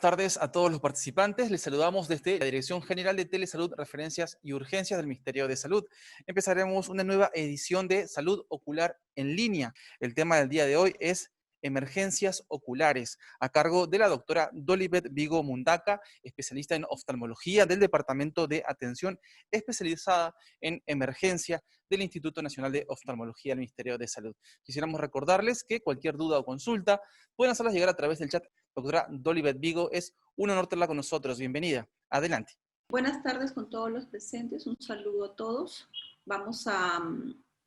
tardes a todos los participantes. Les saludamos desde la Dirección General de Telesalud, Referencias y Urgencias del Ministerio de Salud. Empezaremos una nueva edición de Salud Ocular en Línea. El tema del día de hoy es emergencias oculares, a cargo de la doctora Dolibet Vigo Mundaca, especialista en oftalmología del Departamento de Atención Especializada en Emergencia del Instituto Nacional de Oftalmología del Ministerio de Salud. Quisiéramos recordarles que cualquier duda o consulta pueden hacerlas llegar a través del chat. Doctora Dolibet Vigo, es un honor tenerla con nosotros. Bienvenida. Adelante. Buenas tardes con todos los presentes. Un saludo a todos. Vamos a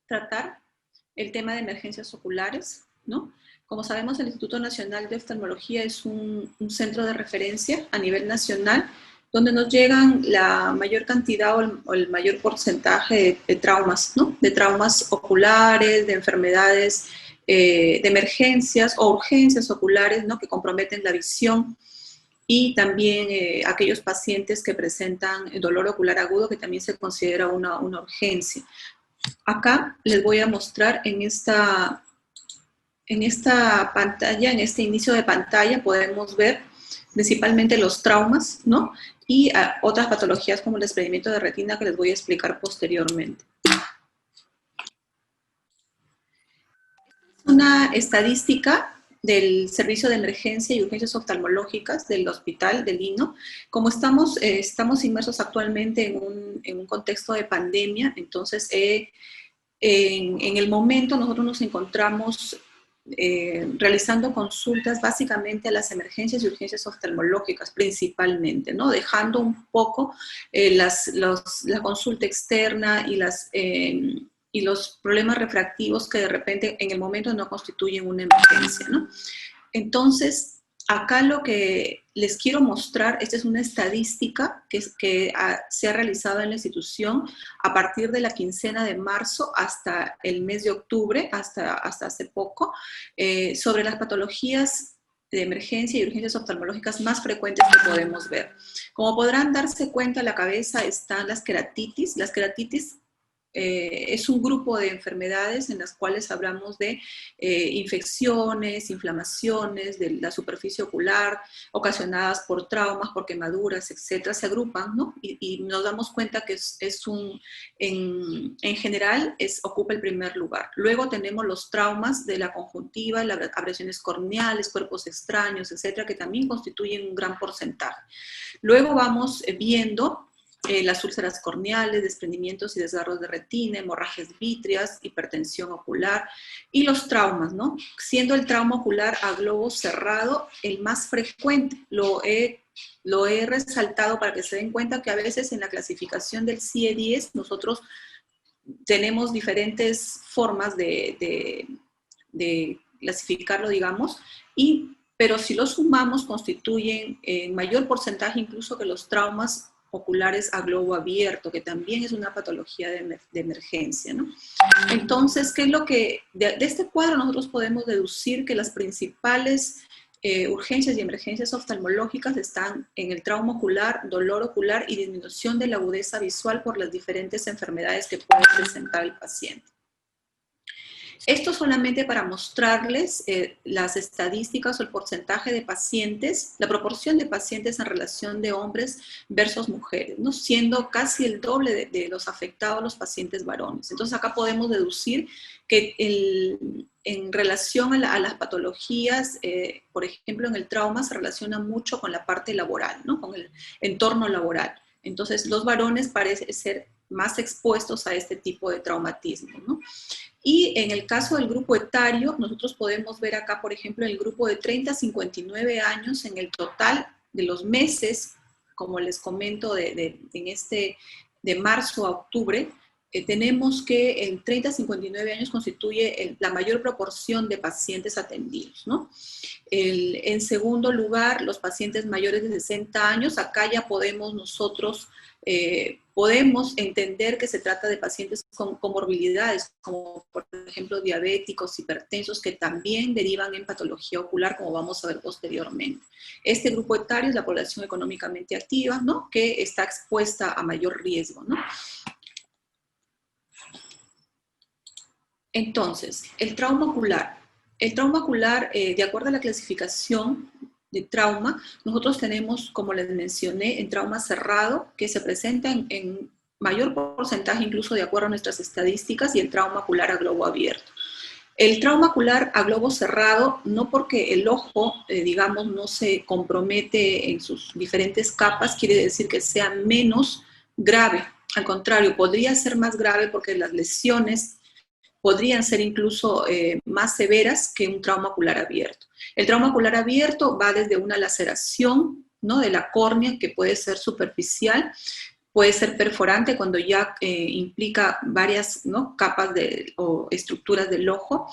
tratar el tema de emergencias oculares, ¿no? Como sabemos, el Instituto Nacional de Oftalmología es un centro de referencia a nivel nacional donde nos llegan la mayor cantidad o el mayor porcentaje de traumas, ¿no? De traumas oculares, de enfermedades, de emergencias o urgencias oculares, ¿no? Que comprometen la visión. Y también aquellos pacientes que presentan dolor ocular agudo, que también se considera una urgencia. Acá les voy a mostrar en esta pantalla, en este inicio de pantalla, podemos ver principalmente los traumas, ¿no? Y otras patologías como el desprendimiento de retina que les voy a explicar posteriormente. Una estadística del Servicio de Emergencia y Urgencias Oftalmológicas del Hospital del Lino. Como estamos inmersos actualmente en un contexto de pandemia, entonces en el momento nosotros nos encontramos realizando consultas básicamente a las emergencias y urgencias oftalmológicas principalmente, ¿no? Dejando un poco la consulta externa y los problemas refractivos que de repente en el momento no constituyen una emergencia, ¿no? Entonces, acá lo que les quiero mostrar, esta es una estadística que se ha realizado en la institución a partir de la quincena de marzo hasta el mes de octubre, hasta hace poco, sobre las patologías de emergencia y urgencias oftalmológicas más frecuentes que podemos ver. Como podrán darse cuenta, a la cabeza están las queratitis. Las queratitis es un grupo de enfermedades en las cuales hablamos de infecciones, inflamaciones de la superficie ocular ocasionadas por traumas, por quemaduras, etcétera, se agrupan, ¿no? Y nos damos cuenta que en general ocupa el primer lugar. Luego tenemos los traumas de la conjuntiva, las abrasiones corneales, cuerpos extraños, etcétera, que también constituyen un gran porcentaje. Luego vamos viendo las úlceras corneales, desprendimientos y desgarros de retina, hemorragias vítreas, hipertensión ocular y los traumas, ¿no? Siendo el trauma ocular a globo cerrado el más frecuente. Lo he resaltado para que se den cuenta que a veces en la clasificación del CIE-10 nosotros tenemos diferentes formas de clasificarlo, digamos, pero si lo sumamos constituyen en mayor porcentaje incluso que los traumas oculares a globo abierto, que también es una patología de emergencia, ¿no? Entonces, ¿qué es lo que de este cuadro nosotros podemos deducir? Que las principales urgencias y emergencias oftalmológicas están en el trauma ocular, dolor ocular y disminución de la agudeza visual por las diferentes enfermedades que puede presentar el paciente. Esto solamente para mostrarles las estadísticas o el porcentaje de pacientes, la proporción de pacientes en relación de hombres versus mujeres, ¿no? Siendo casi el doble de los afectados los pacientes varones. Entonces acá podemos deducir que en relación a las patologías, por ejemplo en el trauma se relaciona mucho con la parte laboral, ¿no? Con el entorno laboral. Entonces los varones parecen ser más expuestos a este tipo de traumatismo, ¿no? Y en el caso del grupo etario, nosotros podemos ver acá, por ejemplo, el grupo de 30 a 59 años, en el total de los meses, como les comento, de marzo a octubre, tenemos que en 30 a 59 años constituye la mayor proporción de pacientes atendidos, ¿no? En segundo lugar, los pacientes mayores de 60 años, acá ya podemos nosotros podemos entender que se trata de pacientes con comorbilidades, como por ejemplo diabéticos, hipertensos, que también derivan en patología ocular, como vamos a ver posteriormente. Este grupo etario es la población económicamente activa, ¿no? Que está expuesta a mayor riesgo, ¿no? Entonces, el trauma ocular. El trauma ocular, de acuerdo a la clasificación de trauma, nosotros tenemos, como les mencioné, en trauma cerrado, que se presenta en mayor porcentaje, incluso de acuerdo a nuestras estadísticas, y el trauma ocular a globo abierto. El trauma ocular a globo cerrado, no porque el ojo, digamos, no se compromete en sus diferentes capas, quiere decir que sea menos grave. Al contrario, podría ser más grave porque las lesiones podrían ser incluso más severas que un trauma ocular abierto. El trauma ocular abierto va desde una laceración, ¿no?, de la córnea, que puede ser superficial, puede ser perforante cuando ya implica varias, ¿no?, capas o estructuras del ojo,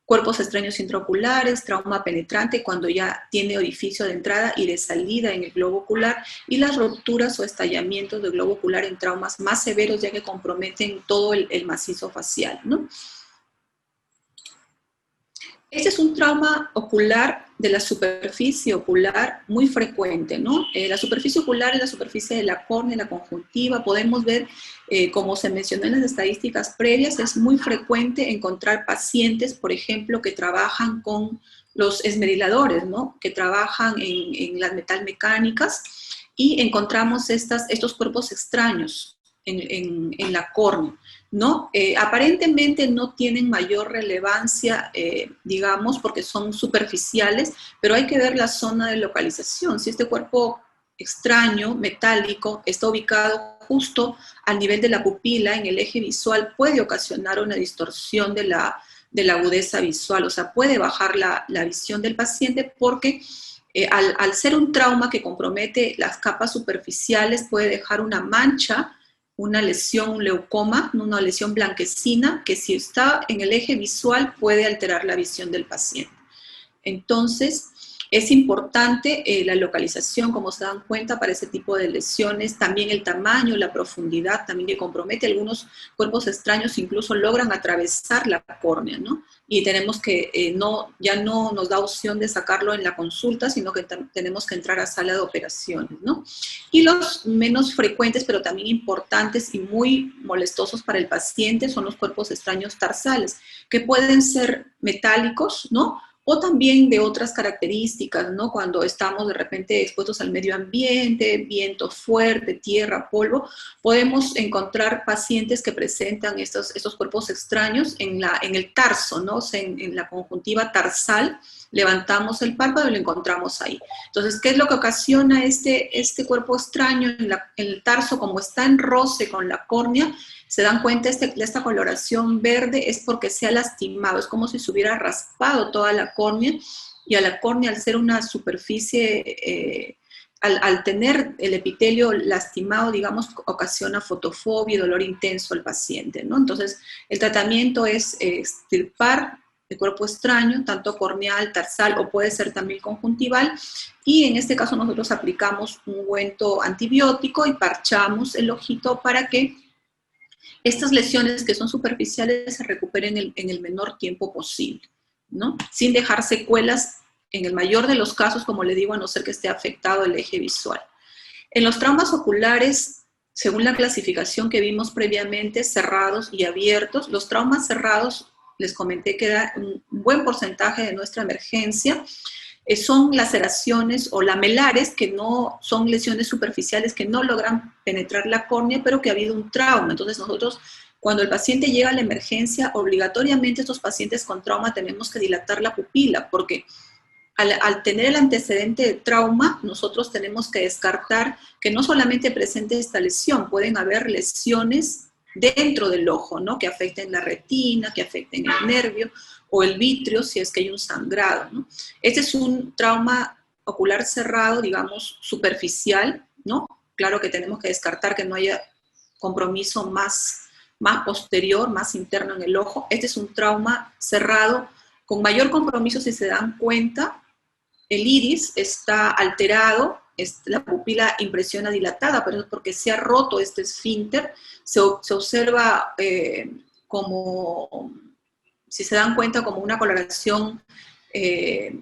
cuerpos extraños intraoculares, trauma penetrante cuando ya tiene orificio de entrada y de salida en el globo ocular, y las rupturas o estallamientos del globo ocular en traumas más severos, ya que comprometen todo el macizo facial, ¿no? Este es un trauma ocular de la superficie ocular muy frecuente, ¿no? La superficie ocular es la superficie de la córnea, la conjuntiva. Podemos ver, como se mencionó en las estadísticas previas, es muy frecuente encontrar pacientes, por ejemplo, que trabajan con los esmeriladores, ¿no?, que trabajan en las metalmecánicas, y encontramos estos cuerpos extraños en la córnea, ¿no? Aparentemente no tienen mayor relevancia, digamos, porque son superficiales, pero hay que ver la zona de localización. Si este cuerpo extraño, metálico, está ubicado justo al nivel de la pupila, en el eje visual, puede ocasionar una distorsión de la agudeza visual, o sea, puede bajar la visión del paciente porque al ser un trauma que compromete las capas superficiales, puede dejar una mancha, una lesión, un leucoma, una lesión blanquecina, que si está en el eje visual puede alterar la visión del paciente. Entonces, es importante la localización, como se dan cuenta, para ese tipo de lesiones, también el tamaño, la profundidad, también que compromete. Algunos cuerpos extraños incluso logran atravesar la córnea, ¿no? Y tenemos que, ya no nos da opción de sacarlo en la consulta, sino que tenemos que entrar a sala de operaciones, ¿no? Y los menos frecuentes, pero también importantes y muy molestosos para el paciente, son los cuerpos extraños tarsales, que pueden ser metálicos, ¿no?, o también de otras características, ¿no? Cuando estamos de repente expuestos al medio ambiente, viento fuerte, tierra, polvo, podemos encontrar pacientes que presentan estos cuerpos extraños en el tarso, ¿no? O sea, en la conjuntiva tarsal, levantamos el párpado y lo encontramos ahí. Entonces, ¿qué es lo que ocasiona este cuerpo extraño en el tarso? Como está en roce con la córnea, se dan cuenta esta coloración verde es porque se ha lastimado, es como si se hubiera raspado toda la córnea, y a la córnea, al ser una superficie, al tener el epitelio lastimado, digamos, ocasiona fotofobia y dolor intenso al paciente, ¿no? Entonces, el tratamiento es extirpar el cuerpo extraño, tanto corneal, tarsal, o puede ser también conjuntival, y en este caso nosotros aplicamos un ungüento antibiótico y parchamos el ojito para que estas lesiones que son superficiales se recuperen en el menor tiempo posible, ¿no? Sin dejar secuelas, en el mayor de los casos, como le digo, a no ser que esté afectado el eje visual. En los traumas oculares, según la clasificación que vimos previamente, cerrados y abiertos, los traumas cerrados, les comenté que da un buen porcentaje de nuestra emergencia, son laceraciones o lamelares, que no son lesiones superficiales que no logran penetrar la córnea, pero que ha habido un trauma. Entonces nosotros, cuando el paciente llega a la emergencia, obligatoriamente estos pacientes con trauma tenemos que dilatar la pupila, porque al tener el antecedente de trauma, nosotros tenemos que descartar que no solamente presente esta lesión, pueden haber lesiones dentro del ojo, ¿no?, que afecten la retina, que afecten el nervio o el vitrio si es que hay un sangrado, ¿no? Este es un trauma ocular cerrado, digamos, superficial, ¿no? Claro que tenemos que descartar que no haya compromiso más posterior, más interno en el ojo. Este es un trauma cerrado con mayor compromiso. Si se dan cuenta, el iris está alterado, la pupila impresiona dilatada, pero es porque se ha roto este esfínter. Se observa como, si se dan cuenta, como una coloración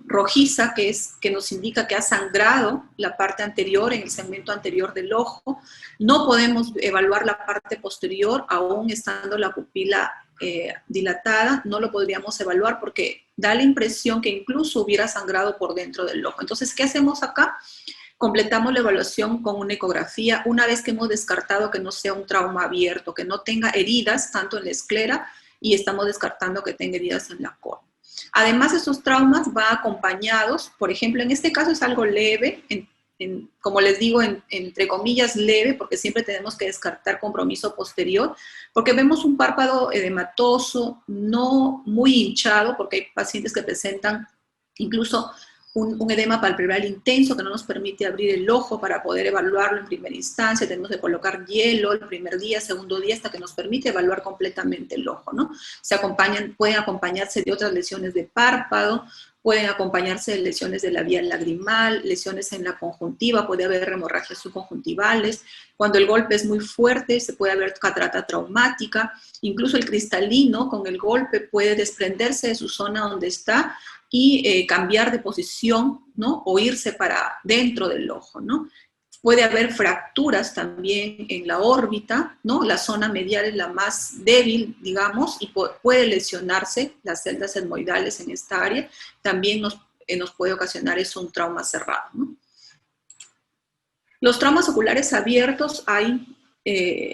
rojiza, que nos indica que ha sangrado la parte anterior, en el segmento anterior del ojo. No podemos evaluar la parte posterior, aún estando la pupila dilatada, no lo podríamos evaluar porque da la impresión que incluso hubiera sangrado por dentro del ojo. Entonces, ¿qué hacemos acá? Completamos la evaluación con una ecografía una vez que hemos descartado que no sea un trauma abierto, que no tenga heridas tanto en la esclera y estamos descartando que tenga heridas en la córnea. Además, estos traumas van acompañados, por ejemplo, en este caso es algo leve, como les digo, entre comillas leve, porque siempre tenemos que descartar compromiso posterior, porque vemos un párpado edematoso, no muy hinchado, porque hay pacientes que presentan incluso un edema palpebral intenso que no nos permite abrir el ojo para poder evaluarlo en primera instancia. Tenemos que colocar hielo el primer día, segundo día, hasta que nos permite evaluar completamente el ojo, ¿no? Pueden acompañarse de otras lesiones de párpado, pueden acompañarse de lesiones de la vía lagrimal, lesiones en la conjuntiva, puede haber hemorragias subconjuntivales. Cuando el golpe es muy fuerte, se puede haber catarata traumática. Incluso el cristalino con el golpe puede desprenderse de su zona donde está y cambiar de posición, ¿no? O irse para dentro del ojo, ¿no? Puede haber fracturas también en la órbita, ¿no? La zona medial es la más débil, digamos, y puede lesionarse las celdas etmoidales en esta área. También nos puede ocasionar eso un trauma cerrado, ¿no? Los traumas oculares abiertos hay,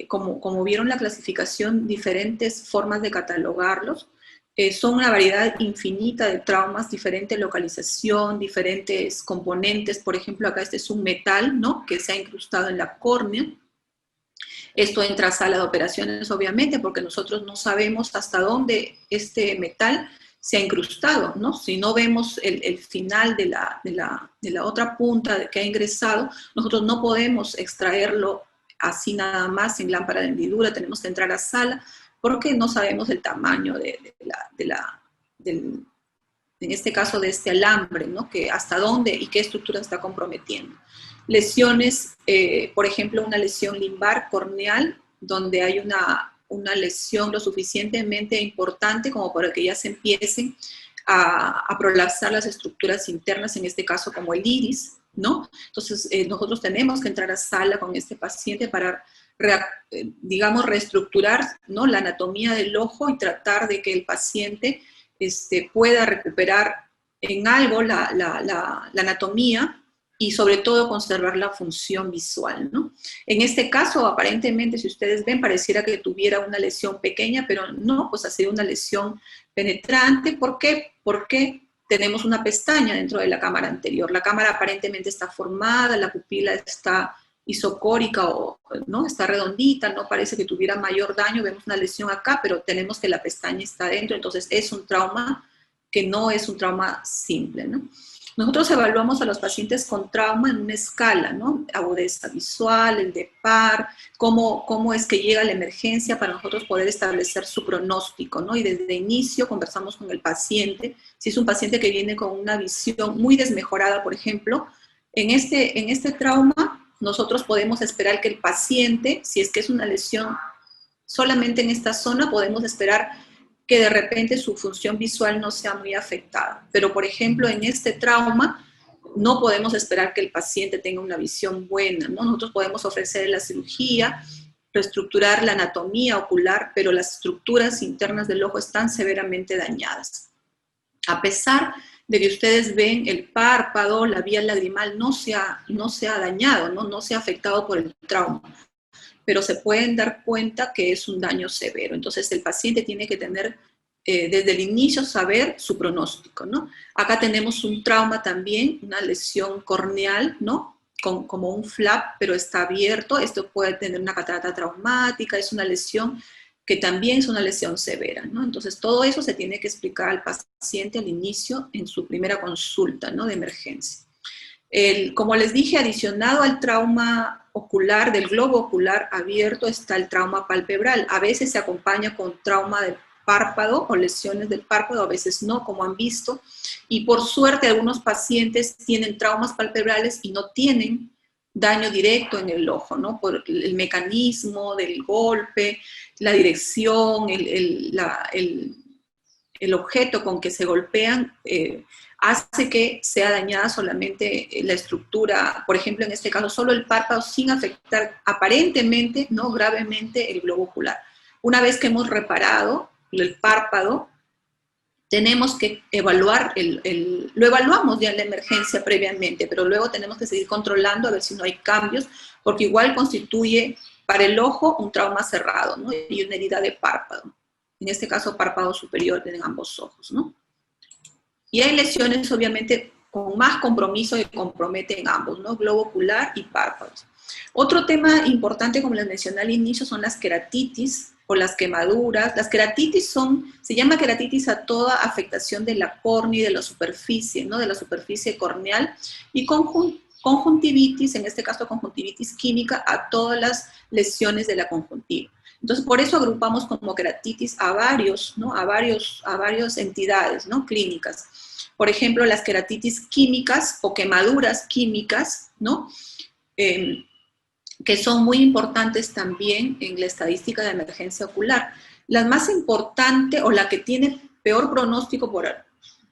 como vieron la clasificación, diferentes formas de catalogarlos. Son una variedad infinita de traumas, diferente localización, diferentes componentes. Por ejemplo, acá este es un metal, ¿no? Que se ha incrustado en la córnea. Esto entra a sala de operaciones, obviamente, porque nosotros no sabemos hasta dónde este metal se ha incrustado, ¿no? Si no vemos el final de la otra punta que ha ingresado, nosotros no podemos extraerlo así nada más en lámpara de hendidura, tenemos que entrar a sala, porque no sabemos el tamaño en este caso de este alambre, ¿no? Que hasta dónde y qué estructura está comprometiendo. Lesiones, por ejemplo, una lesión limbar corneal, donde hay una lesión lo suficientemente importante como para que ya se empiecen a prolapsar las estructuras internas, en este caso como el iris, ¿no? Entonces, nosotros tenemos que entrar a sala con este paciente para digamos, reestructurar, ¿no? La anatomía del ojo y tratar de que el paciente pueda recuperar en algo la anatomía y sobre todo conservar la función visual, ¿no? En este caso, aparentemente, si ustedes ven, pareciera que tuviera una lesión pequeña, pero no, pues ha sido una lesión penetrante. ¿Por qué? Porque tenemos una pestaña dentro de la cámara anterior. La cámara aparentemente está formada, la pupila está isocórica o no está redondita, no parece que tuviera mayor daño, vemos una lesión acá, pero tenemos que la pestaña está dentro, entonces es un trauma que no es un trauma simple, ¿no? Nosotros evaluamos a los pacientes con trauma en una escala, ¿no? Agudeza visual, el de PAR, cómo es que llega la emergencia para nosotros poder establecer su pronóstico, ¿no? Y desde inicio conversamos con el paciente. Si es un paciente que viene con una visión muy desmejorada, por ejemplo, en este trauma nosotros podemos esperar que el paciente, si es que es una lesión solamente en esta zona, podemos esperar que de repente su función visual no sea muy afectada. Pero, por ejemplo, en este trauma, no podemos esperar que el paciente tenga una visión buena, ¿no? Nosotros podemos ofrecer la cirugía, reestructurar la anatomía ocular, pero las estructuras internas del ojo están severamente dañadas. A pesar de que ustedes ven el párpado, la vía lagrimal no se ha dañado, no se ha afectado por el trauma, pero se pueden dar cuenta que es un daño severo. Entonces el paciente tiene que tener, desde el inicio, saber su pronóstico, ¿no? Acá tenemos un trauma también, una lesión corneal, ¿no? Como un flap, pero está abierto. Esto puede tener una catarata traumática, es una lesión que también es una lesión severa, ¿no? Entonces, todo eso se tiene que explicar al paciente al inicio, en su primera consulta, ¿no? De emergencia. Como les dije, adicionado al trauma ocular, del globo ocular abierto, está el trauma palpebral. A veces se acompaña con trauma del párpado o lesiones del párpado, a veces no, como han visto. Y por suerte, algunos pacientes tienen traumas palpebrales y no tienen daño directo en el ojo, ¿no? Por el mecanismo del golpe, la dirección, el objeto con que se golpean, hace que sea dañada solamente la estructura, por ejemplo, en este caso, solo el párpado, sin afectar aparentemente, no gravemente, el globo ocular. Una vez que hemos reparado el párpado, tenemos que evaluar, lo evaluamos ya en la emergencia previamente, pero luego tenemos que seguir controlando a ver si no hay cambios, porque igual constituye para el ojo un trauma cerrado, ¿no? Y una herida de párpado. En este caso, párpado superior en ambos ojos, ¿no? Y hay lesiones, obviamente, con más compromiso que comprometen ambos, ¿no? Globo ocular y párpados. Otro tema importante, como les mencioné al inicio, son las queratitis o las quemaduras. Las queratitis se llama queratitis a toda afectación de la córnea y de la superficie, ¿no? De la superficie corneal, y conjuntivitis, en este caso conjuntivitis química, a todas las lesiones de la conjuntiva. Entonces, por eso agrupamos como queratitis a varios, ¿no? A varias entidades, ¿no? Clínicas. Por ejemplo, las queratitis químicas o quemaduras químicas, ¿no? Que son muy importantes también en la estadística de emergencia ocular. La más importante, o la que tiene peor pronóstico,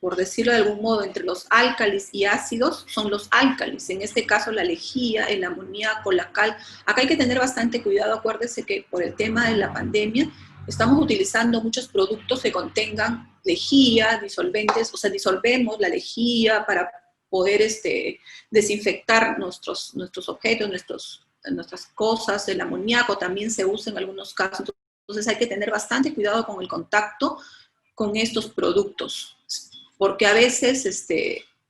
por decirlo de algún modo, entre los álcalis y ácidos, son los álcalis. En este caso, la lejía, el amoníaco, la cal. Acá hay que tener bastante cuidado. Acuérdense que por el tema de la pandemia, estamos utilizando muchos productos que contengan lejía, disolventes, o sea, disolvemos la lejía para poder desinfectar nuestros objetos, nuestras cosas. El amoníaco también se usa en algunos casos. Entonces hay que tener bastante cuidado con el contacto con estos productos, porque a veces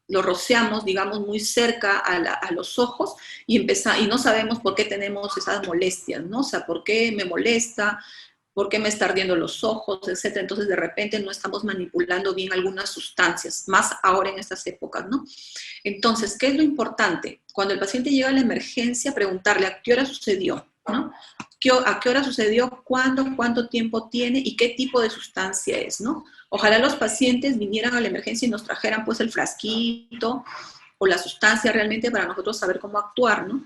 lo rociamos, digamos, muy cerca a los ojos y no sabemos por qué tenemos esas molestias, ¿no? O sea, ¿por qué me molesta? ¿Por qué me está ardiendo los ojos? Etcétera. Entonces, de repente no estamos manipulando bien algunas sustancias, más ahora en estas épocas, ¿no? Entonces, ¿qué es lo importante? Cuando el paciente llega a la emergencia, preguntarle a qué hora sucedió, ¿no? ¿A qué hora sucedió? ¿Cuándo? ¿Cuánto tiempo tiene? ¿Y qué tipo de sustancia es, no? Ojalá los pacientes vinieran a la emergencia y nos trajeran, pues, el frasquito o la sustancia realmente para nosotros saber cómo actuar, ¿no?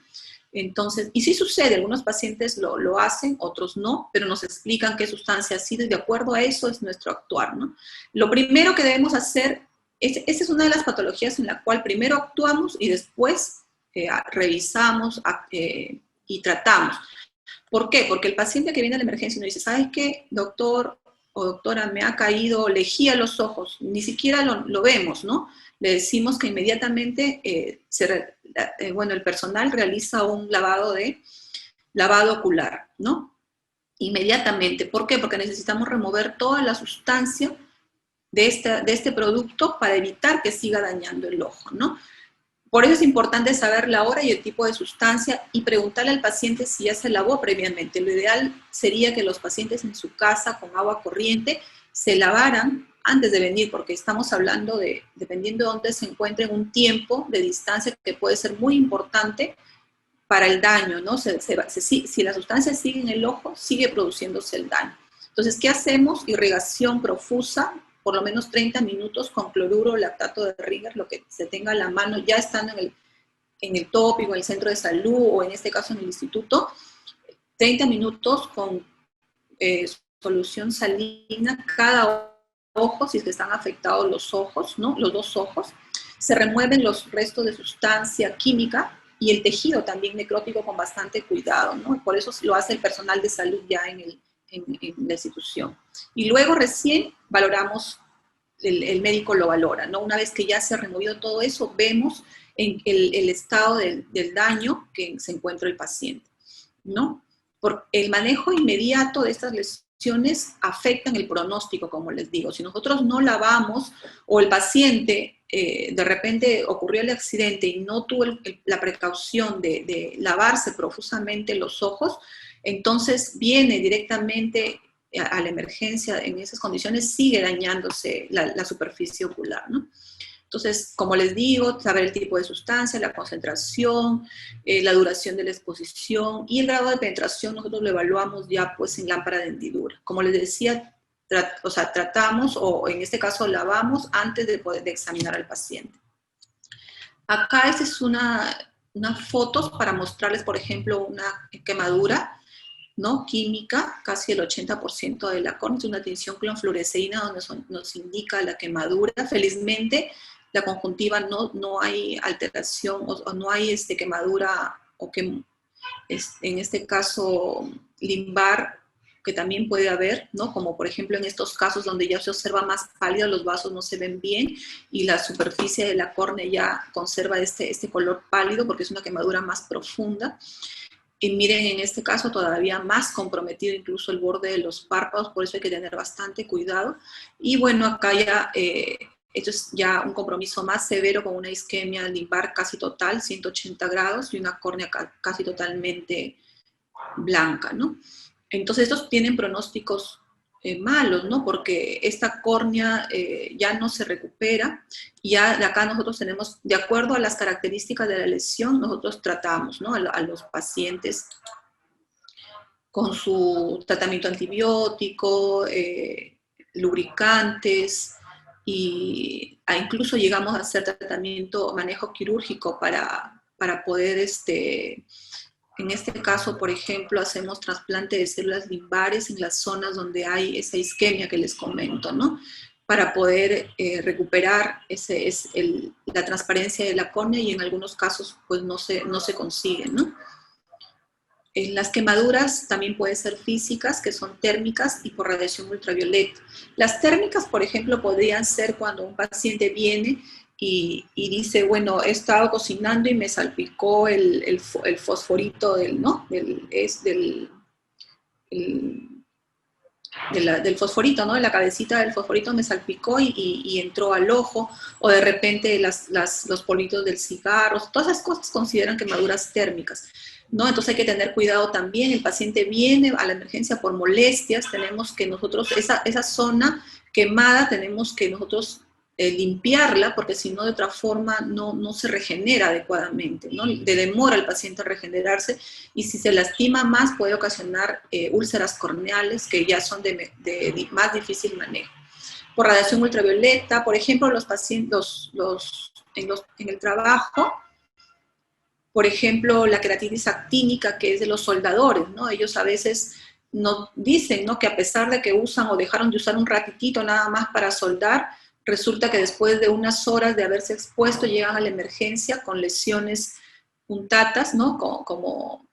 Entonces, y sí sucede, algunos pacientes lo hacen, otros no, pero nos explican qué sustancia ha sido y de acuerdo a eso es nuestro actuar, ¿no? Lo primero que debemos hacer, esta es una de las patologías en la cual primero actuamos y después revisamos y tratamos. ¿Por qué? Porque el paciente que viene a la emergencia nos dice, ¿sabes qué, doctor o doctora, me ha caído lejía a los ojos? Ni siquiera lo vemos, ¿no? Le decimos que inmediatamente el personal realiza un lavado ocular, ¿no? Inmediatamente. ¿Por qué? Porque necesitamos remover toda la sustancia de este producto para evitar que siga dañando el ojo, ¿no? Por eso es importante saber la hora y el tipo de sustancia y preguntarle al paciente si ya se lavó previamente. Lo ideal sería que los pacientes en su casa con agua corriente se lavaran antes de venir, porque estamos hablando de, dependiendo de dónde se encuentren, un tiempo de distancia que puede ser muy importante para el daño, ¿no? Si la sustancia sigue en el ojo, sigue produciéndose el daño. Entonces, ¿qué hacemos? Irrigación profusa, por lo menos 30 minutos con cloruro o lactato de Ringer, lo que se tenga a la mano, ya estando en el tópico, en el centro de salud o en este caso en el instituto, 30 minutos con solución salina cada ojo, si es que están afectados los ojos, ¿no? Los dos ojos. Se remueven los restos de sustancia química y el tejido también necrótico con bastante cuidado, ¿no? Por eso lo hace el personal de salud ya en la institución. Y luego recién valoramos, el médico lo valora, ¿no? Una vez que ya se ha removido todo eso, vemos en el estado del daño que se encuentra el paciente, ¿no? Por el manejo inmediato de estas lesiones afectan el pronóstico, como les digo. Si nosotros no lavamos o el paciente de repente ocurrió el accidente y no tuvo la precaución de lavarse profusamente los ojos, entonces viene directamente a la emergencia en esas condiciones, sigue dañándose la superficie ocular, ¿no? Entonces, como les digo, saber el tipo de sustancia, la concentración, la duración de la exposición y el grado de penetración nosotros lo evaluamos ya pues en lámpara de hendidura. Como les decía, tratamos o en este caso lavamos antes de examinar al paciente. Acá esta es unas fotos para mostrarles, por ejemplo, una quemadura, ¿no? Química, casi el 80% de la córnea, es una tinción clonfluoresceína donde nos indica la quemadura. Felizmente, la conjuntiva no hay alteración o no hay quemadura o que en este caso limbar que también puede haber, ¿no? Como por ejemplo en estos casos donde ya se observa más pálido, los vasos no se ven bien y la superficie de la córnea ya conserva este color pálido porque es una quemadura más profunda. Y miren, en este caso todavía más comprometido incluso el borde de los párpados, por eso hay que tener bastante cuidado. Y bueno, acá ya, esto es ya un compromiso más severo con una isquemia limbar casi total, 180 grados, y una córnea casi totalmente blanca, ¿no? Entonces estos tienen pronósticos malos, ¿no? Porque esta córnea ya no se recupera y ya de acá nosotros tenemos, de acuerdo a las características de la lesión, nosotros tratamos, ¿no? A los pacientes con su tratamiento antibiótico, lubricantes, y incluso llegamos a hacer tratamiento, manejo quirúrgico para poder, en este caso, por ejemplo, hacemos trasplante de células limbares en las zonas donde hay esa isquemia que les comento, ¿no? Para poder recuperar la transparencia de la córnea, y en algunos casos pues no se consigue, ¿no? Las quemaduras también pueden ser físicas, que son térmicas y por radiación ultravioleta. Las térmicas, por ejemplo, podrían ser cuando un paciente viene y dice, bueno, he estado cocinando y me salpicó el fosforito del fosforito, ¿no? De la cabecita del fosforito me salpicó y entró al ojo, o de repente los politos del cigarro, todas esas cosas consideran quemaduras térmicas, ¿no? Entonces hay que tener cuidado también. El paciente viene a la emergencia por molestias, tenemos que nosotros, esa zona quemada, tenemos que nosotros limpiarla, porque si no de otra forma no se regenera adecuadamente, ¿no? Demora el paciente a regenerarse, y si se lastima más puede ocasionar úlceras corneales que ya son de más difícil manejo. Por radiación ultravioleta, por ejemplo, los pacientes, en el trabajo, por ejemplo, la queratitis actínica, que es de los soldadores, ¿no? Ellos a veces nos dicen, ¿no?, que a pesar de que usan o dejaron de usar un ratitito nada más para soldar, resulta que después de unas horas de haberse expuesto llegan a la emergencia con lesiones puntatas, ¿no?, como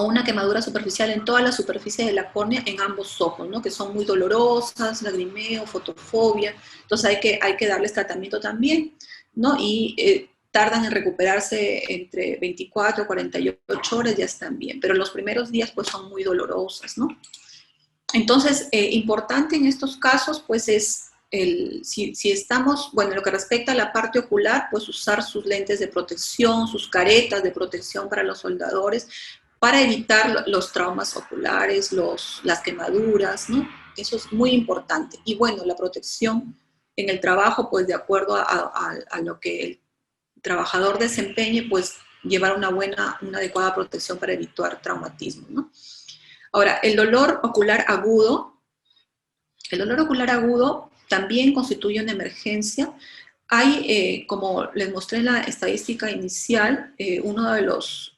una quemadura superficial en toda la superficie de la córnea en ambos ojos, ¿no?, que son muy dolorosas, lagrimeo, fotofobia. Entonces hay que darles tratamiento también, ¿no? Y tardan en recuperarse entre 24 y 48 horas, ya están bien, pero los primeros días pues son muy dolorosas, ¿no? Entonces, importante en estos casos pues es, si estamos, bueno, en lo que respecta a la parte ocular, pues usar sus lentes de protección, sus caretas de protección para los soldadores, para evitar los traumas oculares, las quemaduras, ¿no? Eso es muy importante. Y bueno, la protección en el trabajo, pues de acuerdo a lo que el trabajador desempeñe, pues llevar una adecuada protección para evitar traumatismo, ¿no? Ahora, el dolor ocular agudo también constituye una emergencia. Hay, como les mostré en la estadística inicial, uno de los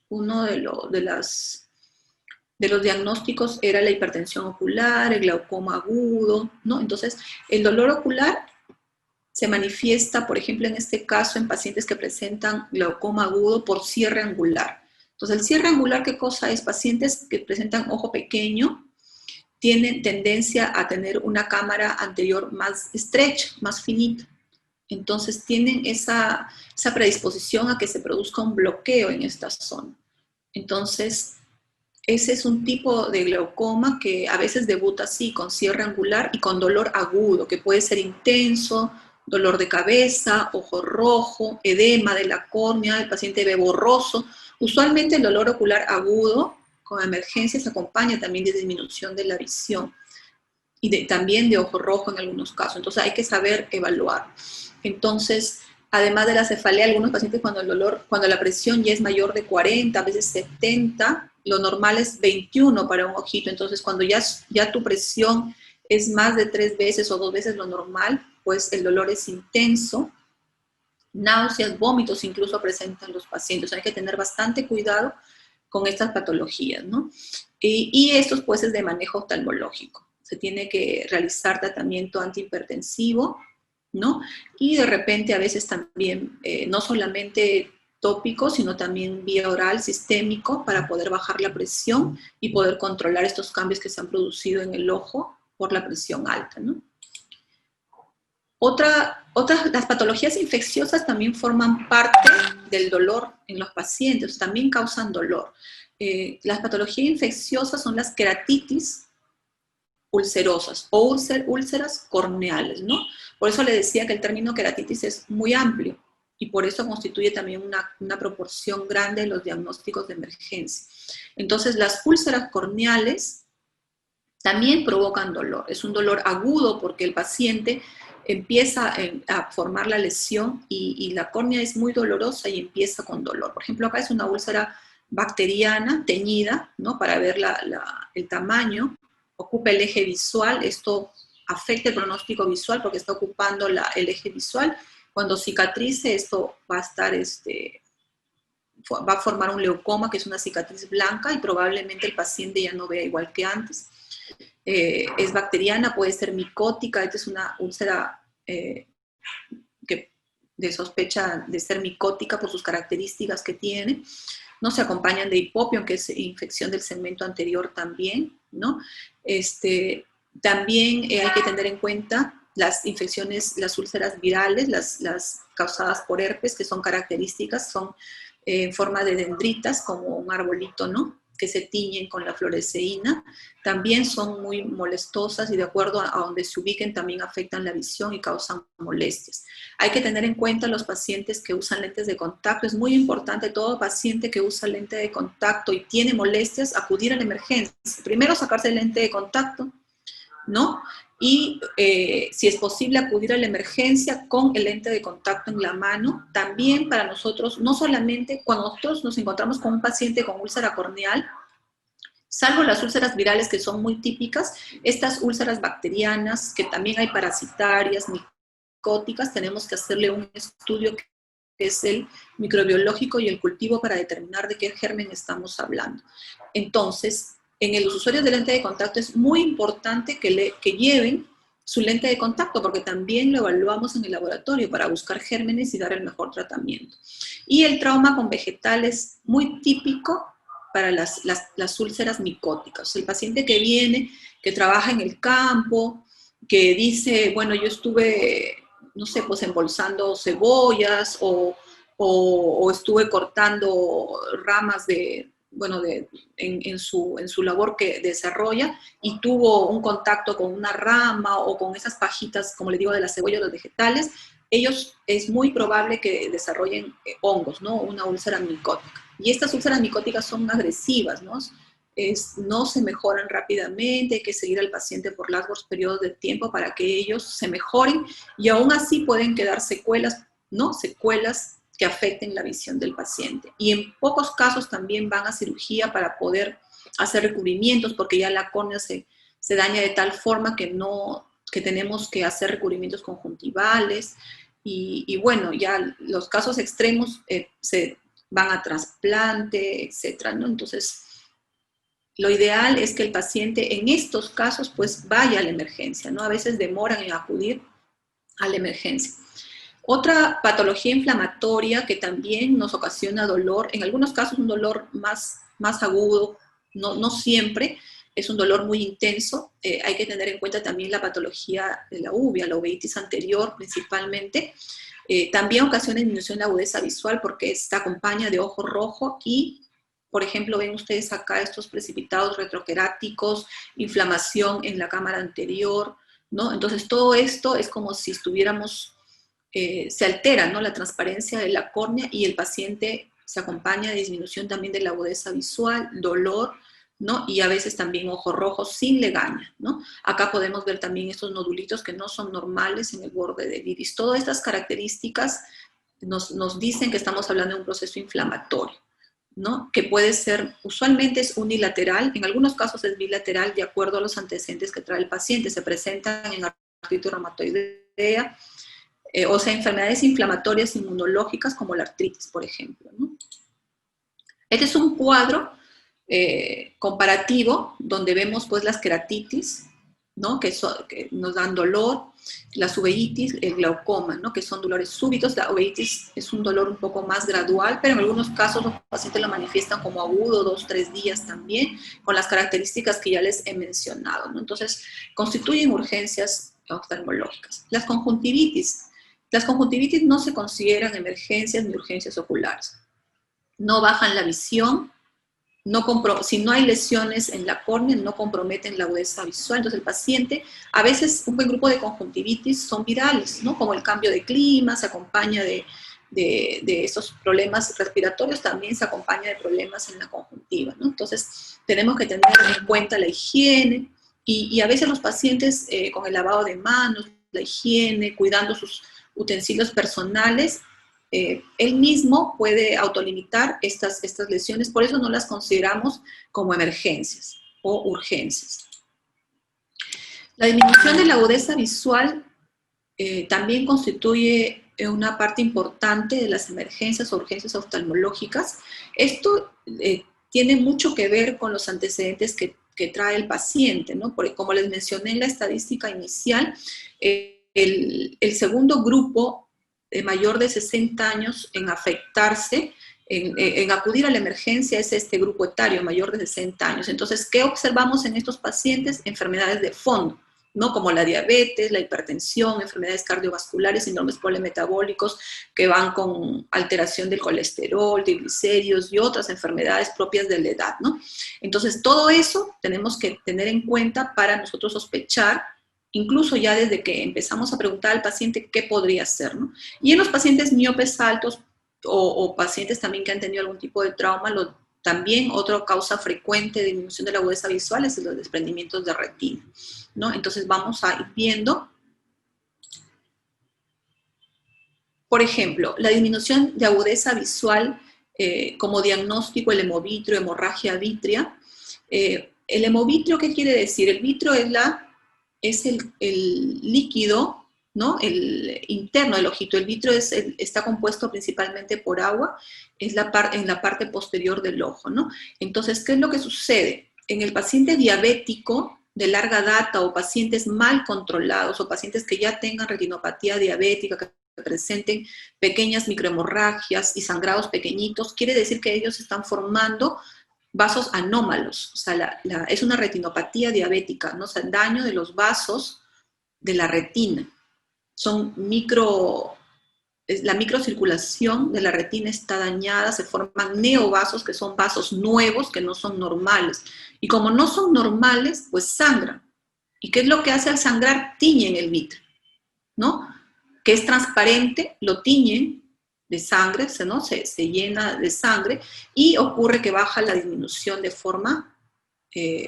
diagnósticos era la hipertensión ocular, el glaucoma agudo, ¿no? Entonces, el dolor ocular se manifiesta, por ejemplo, en este caso, en pacientes que presentan glaucoma agudo por cierre angular. Entonces, el cierre angular, ¿qué cosa es? Pacientes que presentan ojo pequeño tienen tendencia a tener una cámara anterior más estrecha, más finita. Entonces, tienen esa predisposición a que se produzca un bloqueo en esta zona. Entonces, ese es un tipo de glaucoma que a veces debuta así, con cierre angular y con dolor agudo, que puede ser intenso, dolor de cabeza, ojo rojo, edema de la córnea, el paciente ve borroso. Usualmente el dolor ocular agudo con emergencia se acompaña también de disminución de la visión y también de ojo rojo en algunos casos. Entonces hay que saber evaluar. Entonces, además de la cefalea, algunos pacientes cuando la presión ya es mayor de 40, a veces 70, lo normal es 21 para un ojito. Entonces, cuando ya tu presión es más de 3 veces o 2 veces lo normal, pues el dolor es intenso. Náuseas, vómitos incluso presentan los pacientes. Hay que tener bastante cuidado con estas patologías, ¿no? Y estos pues es de manejo oftalmológico. Se tiene que realizar tratamiento antihipertensivo, ¿no? Y de repente a veces también, no solamente tópico, sino también vía oral, sistémico, para poder bajar la presión y poder controlar estos cambios que se han producido en el ojo por la presión alta, ¿no? Las patologías infecciosas también forman parte del dolor en los pacientes, también causan dolor. Las patologías infecciosas son las queratitis ulcerosas o úlceras corneales, ¿no? Por eso le decía que el término queratitis es muy amplio y por eso constituye también una proporción grande de los diagnósticos de emergencia. Entonces, las úlceras corneales también provocan dolor. Es un dolor agudo porque el paciente empieza a formar la lesión y la córnea es muy dolorosa y empieza con dolor. Por ejemplo, acá es una úlcera bacteriana teñida, ¿no? Para ver el tamaño, ocupa el eje visual, esto afecta el pronóstico visual porque está ocupando el eje visual. Cuando cicatrice, esto va a estar, va a formar un leucoma, que es una cicatriz blanca, y probablemente el paciente ya no vea igual que antes. Es bacteriana, puede ser micótica, esta es una úlcera que de sospecha de ser micótica por sus características que tiene, ¿no? Se acompañan de hipopión, que es infección del segmento anterior también, ¿no? También hay que tener en cuenta las infecciones, las úlceras virales, las causadas por herpes, que son características, son en forma de dendritas, como un arbolito, ¿no?, que se tiñen con la fluoresceína, también son muy molestosas y de acuerdo a donde se ubiquen también afectan la visión y causan molestias. Hay que tener en cuenta los pacientes que usan lentes de contacto. Es muy importante, todo paciente que usa lente de contacto y tiene molestias, acudir a la emergencia. Primero sacarse el lente de contacto, ¿no? Y si es posible acudir a la emergencia con el lente de contacto en la mano. También para nosotros, no solamente cuando nosotros nos encontramos con un paciente con úlcera corneal, salvo las úlceras virales que son muy típicas, estas úlceras bacterianas, que también hay parasitarias, micóticas, tenemos que hacerle un estudio que es el microbiológico y el cultivo para determinar de qué germen estamos hablando. Entonces, en los usuarios de lente de contacto es muy importante que lleven su lente de contacto, porque también lo evaluamos en el laboratorio para buscar gérmenes y dar el mejor tratamiento. Y el trauma con vegetal es muy típico para las úlceras micóticas. El paciente que viene, que trabaja en el campo, que dice, bueno, yo estuve, no sé, pues embolsando cebollas o estuve cortando ramas en su labor que desarrolla y tuvo un contacto con una rama o con esas pajitas, como le digo, de la cebolla o los vegetales, ellos es muy probable que desarrollen hongos, ¿no? Una úlcera micótica. Y estas úlceras micóticas son agresivas, ¿no? No se mejoran rápidamente, hay que seguir al paciente por largos periodos de tiempo para que ellos se mejoren y aún así pueden quedar secuelas, ¿no? Secuelas que afecten la visión del paciente. Y en pocos casos también van a cirugía para poder hacer recubrimientos porque ya la córnea se daña de tal forma que tenemos que hacer recubrimientos conjuntivales y bueno, ya los casos extremos se van a trasplante, etcétera, ¿no? Entonces, lo ideal es que el paciente en estos casos pues vaya a la emergencia, ¿no? A veces demoran en acudir a la emergencia. Otra patología inflamatoria que también nos ocasiona dolor, en algunos casos un dolor más agudo, no siempre, es un dolor muy intenso. Hay que tener en cuenta también la patología de la uvea, la uveitis anterior principalmente. También ocasiona disminución de agudeza visual porque se acompaña de ojo rojo y, por ejemplo, ven ustedes acá estos precipitados retroqueráticos, inflamación en la cámara anterior, ¿no? Entonces todo esto es como si estuviéramos, se altera, ¿no?, la transparencia de la córnea y el paciente se acompaña de disminución también de la agudeza visual, dolor, ¿no? Y a veces también ojo rojo sin legaña, ¿no? Acá podemos ver también estos nodulitos que no son normales en el borde del iris. Todas estas características nos dicen que estamos hablando de un proceso inflamatorio, ¿no? Que puede ser, usualmente es unilateral, en algunos casos es bilateral de acuerdo a los antecedentes que trae el paciente. Se presentan en artritis reumatoidea, o sea, enfermedades inflamatorias inmunológicas como la artritis, por ejemplo, ¿no? Este es un cuadro comparativo donde vemos pues las queratitis, ¿no? Que nos dan dolor, las uveitis, el glaucoma, ¿no? Que son dolores súbitos. La uveitis es un dolor un poco más gradual, pero en algunos casos los pacientes lo manifiestan como agudo, 2-3 días también, con las características que ya les he mencionado, ¿no? Entonces, constituyen urgencias oftalmológicas. Las conjuntivitis no se consideran emergencias ni urgencias oculares. No bajan la visión, si no hay lesiones en la córnea, no comprometen la agudeza visual. Entonces el paciente, a veces un buen grupo de conjuntivitis son virales, ¿no? Como el cambio de clima, se acompaña de esos problemas respiratorios, también se acompaña de problemas en la conjuntiva, ¿no? Entonces tenemos que tener en cuenta la higiene y a veces los pacientes con el lavado de manos, la higiene, cuidando sus utensilios personales, él mismo puede autolimitar estas lesiones, por eso no las consideramos como emergencias o urgencias. La disminución de la agudeza visual también constituye una parte importante de las emergencias o urgencias oftalmológicas. Esto tiene mucho que ver con los antecedentes que trae el paciente, ¿no? Porque como les mencioné en la estadística inicial, el segundo grupo mayor de 60 años en afectarse, en acudir a la emergencia es este grupo etario mayor de 60 años. Entonces, ¿qué observamos en estos pacientes? Enfermedades de fondo, ¿no? Como la diabetes, la hipertensión, enfermedades cardiovasculares, síndromes polimetabólicos que van con alteración del colesterol, triglicéridos y otras enfermedades propias de la edad, ¿no? Entonces, todo eso tenemos que tener en cuenta para nosotros sospechar, incluso ya desde que empezamos a preguntar al paciente qué podría ser, ¿no? Y en los pacientes miopes altos o pacientes también que han tenido algún tipo de trauma, también otra causa frecuente de disminución de la agudeza visual es los desprendimientos de retina, ¿no? Entonces vamos a ir viendo, por ejemplo, la disminución de agudeza visual como diagnóstico, el hemovitrio, hemorragia vítrea. El hemovitrio, ¿qué quiere decir? El vitrio es el líquido, ¿no? El interno del ojito. El vitrio está compuesto principalmente por agua, es en la parte posterior del ojo, ¿no? Entonces, ¿qué es lo que sucede? En el paciente diabético de larga data o pacientes mal controlados o pacientes que ya tengan retinopatía diabética, que presenten pequeñas microhemorragias y sangrados pequeñitos, quiere decir que ellos están formando vasos anómalos, o sea, es una retinopatía diabética, ¿no? O sea, el daño de los vasos de la retina. Son la microcirculación de la retina está dañada, se forman neovasos, que son vasos nuevos, que no son normales. Y como no son normales, pues sangran. ¿Y qué es lo que hace al sangrar? Tiñen el vitrio, ¿no? Que es transparente, lo tiñen de sangre, ¿no? Se llena de sangre y ocurre que baja la disminución de forma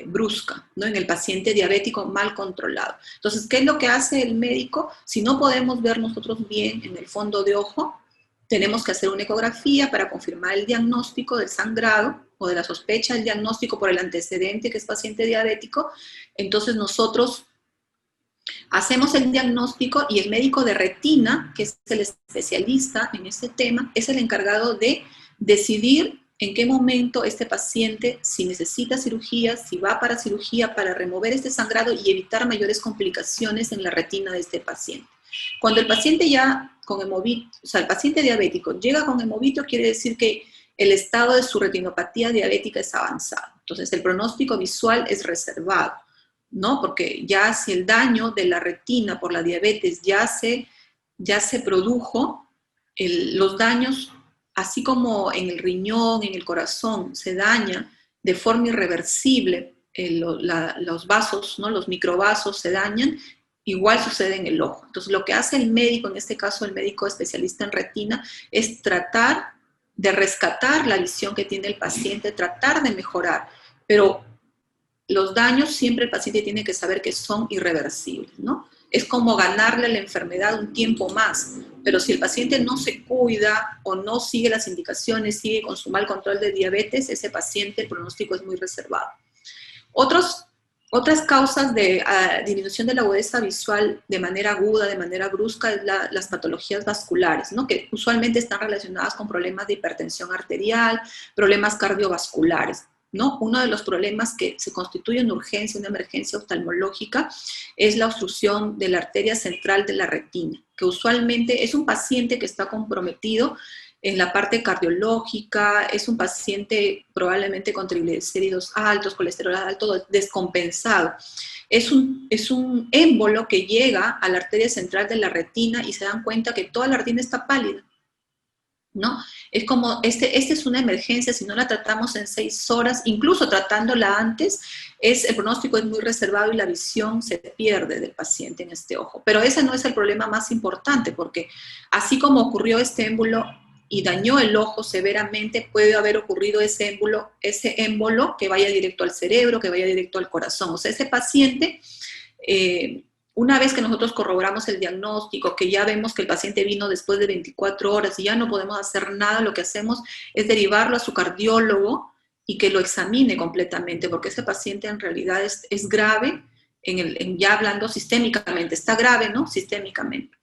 brusca, ¿no? En el paciente diabético mal controlado. Entonces, ¿qué es lo que hace el médico? Si no podemos ver nosotros bien en el fondo de ojo, tenemos que hacer una ecografía para confirmar el diagnóstico del sangrado o de la sospecha del diagnóstico por el antecedente que es paciente diabético. Entonces, nosotros hacemos el diagnóstico y el médico de retina, que es el especialista en este tema, es el encargado de decidir en qué momento este paciente, si necesita cirugía, si va para cirugía para remover este sangrado y evitar mayores complicaciones en la retina de este paciente. Cuando el paciente ya con hemovitrio, o sea, el paciente diabético llega con hemovitrio, quiere decir que el estado de su retinopatía diabética es avanzado. Entonces, el pronóstico visual es reservado, ¿no? Porque ya si el daño de la retina por la diabetes ya se produjo, los daños, así como en el riñón, en el corazón, se daña de forma irreversible, los vasos, ¿no? Los microvasos se dañan, igual sucede en el ojo. Entonces, lo que hace el médico, en este caso el médico especialista en retina, es tratar de rescatar la visión que tiene el paciente, tratar de mejorar, pero los daños siempre el paciente tiene que saber que son irreversibles, ¿no? Es como ganarle a la enfermedad un tiempo más, pero si el paciente no se cuida o no sigue las indicaciones, sigue con su mal control de diabetes, ese paciente, el pronóstico es muy reservado. Otras causas de disminución de la agudeza visual de manera aguda, de manera brusca, es las patologías vasculares, ¿no? Que usualmente están relacionadas con problemas de hipertensión arterial, problemas cardiovasculares. ¿no? Uno de los problemas que se constituye una urgencia, una emergencia oftalmológica, es la obstrucción de la arteria central de la retina, que usualmente es un paciente que está comprometido en la parte cardiológica, es un paciente probablemente con triglicéridos altos, colesterol alto, descompensado. Es un émbolo que llega a la arteria central de la retina y se dan cuenta que toda la retina está pálida, ¿no? Es como, esta es una emergencia, si no la tratamos en 6 horas, incluso tratándola antes, el pronóstico es muy reservado y la visión se pierde del paciente en este ojo. Pero ese no es el problema más importante, porque así como ocurrió este émbolo y dañó el ojo severamente, puede haber ocurrido ese émbolo que vaya directo al cerebro, que vaya directo al corazón. O sea, ese paciente... una vez que nosotros corroboramos el diagnóstico, que ya vemos que el paciente vino después de 24 horas y ya no podemos hacer nada, lo que hacemos es derivarlo a su cardiólogo y que lo examine completamente, porque ese paciente en realidad es grave, ya hablando sistémicamente, está grave, ¿no? Sistémicamente.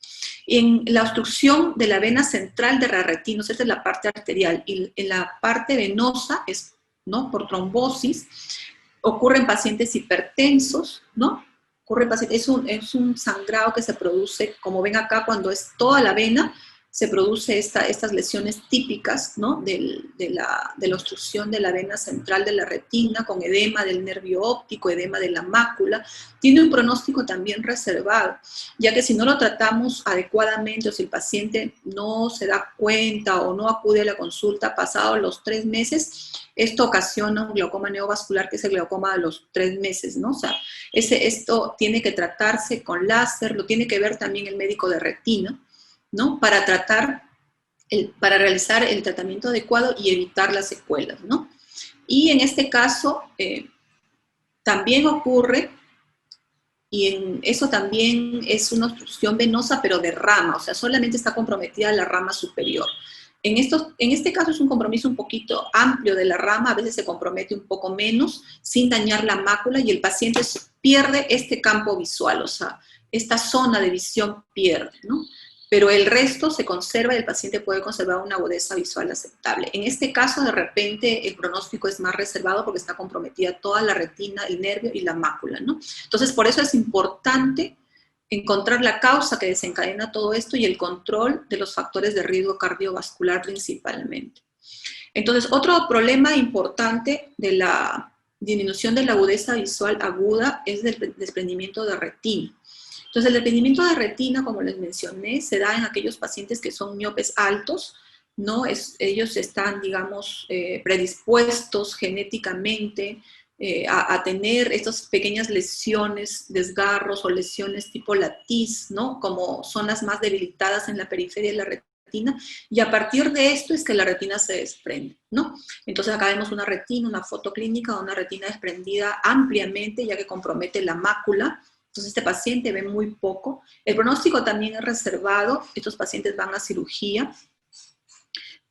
En la obstrucción de la vena central de la retina, esta es la parte arterial, y en la parte venosa, ¿no? Por trombosis, ocurre en pacientes hipertensos, ¿no? Es un sangrado que se produce, como ven acá, cuando es toda la vena, se produce estas lesiones típicas, ¿no? de la obstrucción de la vena central de la retina, con edema del nervio óptico, edema de la mácula. Tiene un pronóstico también reservado, ya que si no lo tratamos adecuadamente o si el paciente no se da cuenta o no acude a la consulta pasados los 3 meses, esto ocasiona un glaucoma neovascular, que es el glaucoma de los 3 meses, ¿no? O sea, esto tiene que tratarse con láser, lo tiene que ver también el médico de retina, ¿no? Para realizar el tratamiento adecuado y evitar las secuelas, ¿no? Y en este caso también ocurre, y eso también es una obstrucción venosa, pero de rama, o sea, solamente está comprometida la rama superior. En este caso es un compromiso un poquito amplio de la rama, a veces se compromete un poco menos, sin dañar la mácula, y el paciente pierde este campo visual, o sea, esta zona de visión pierde, ¿no? Pero el resto se conserva y el paciente puede conservar una agudeza visual aceptable. En este caso, de repente, el pronóstico es más reservado porque está comprometida toda la retina, el nervio y la mácula, ¿no? Entonces, por eso es importante encontrar la causa que desencadena todo esto y el control de los factores de riesgo cardiovascular principalmente. Entonces, otro problema importante de la disminución de la agudeza visual aguda es el desprendimiento de retina. Entonces, el desprendimiento de retina, como les mencioné, se da en aquellos pacientes que son miopes altos, ¿no? Ellos están, digamos, predispuestos genéticamente a tener estas pequeñas lesiones, desgarros o lesiones tipo latiz, ¿no? Como zonas más debilitadas en la periferia de la retina, y a partir de esto es que la retina se desprende, ¿no? Entonces acá vemos una retina, una foto clínica de una retina desprendida ampliamente, ya que compromete la mácula. Entonces este paciente ve muy poco. El pronóstico también es reservado. Estos pacientes van a cirugía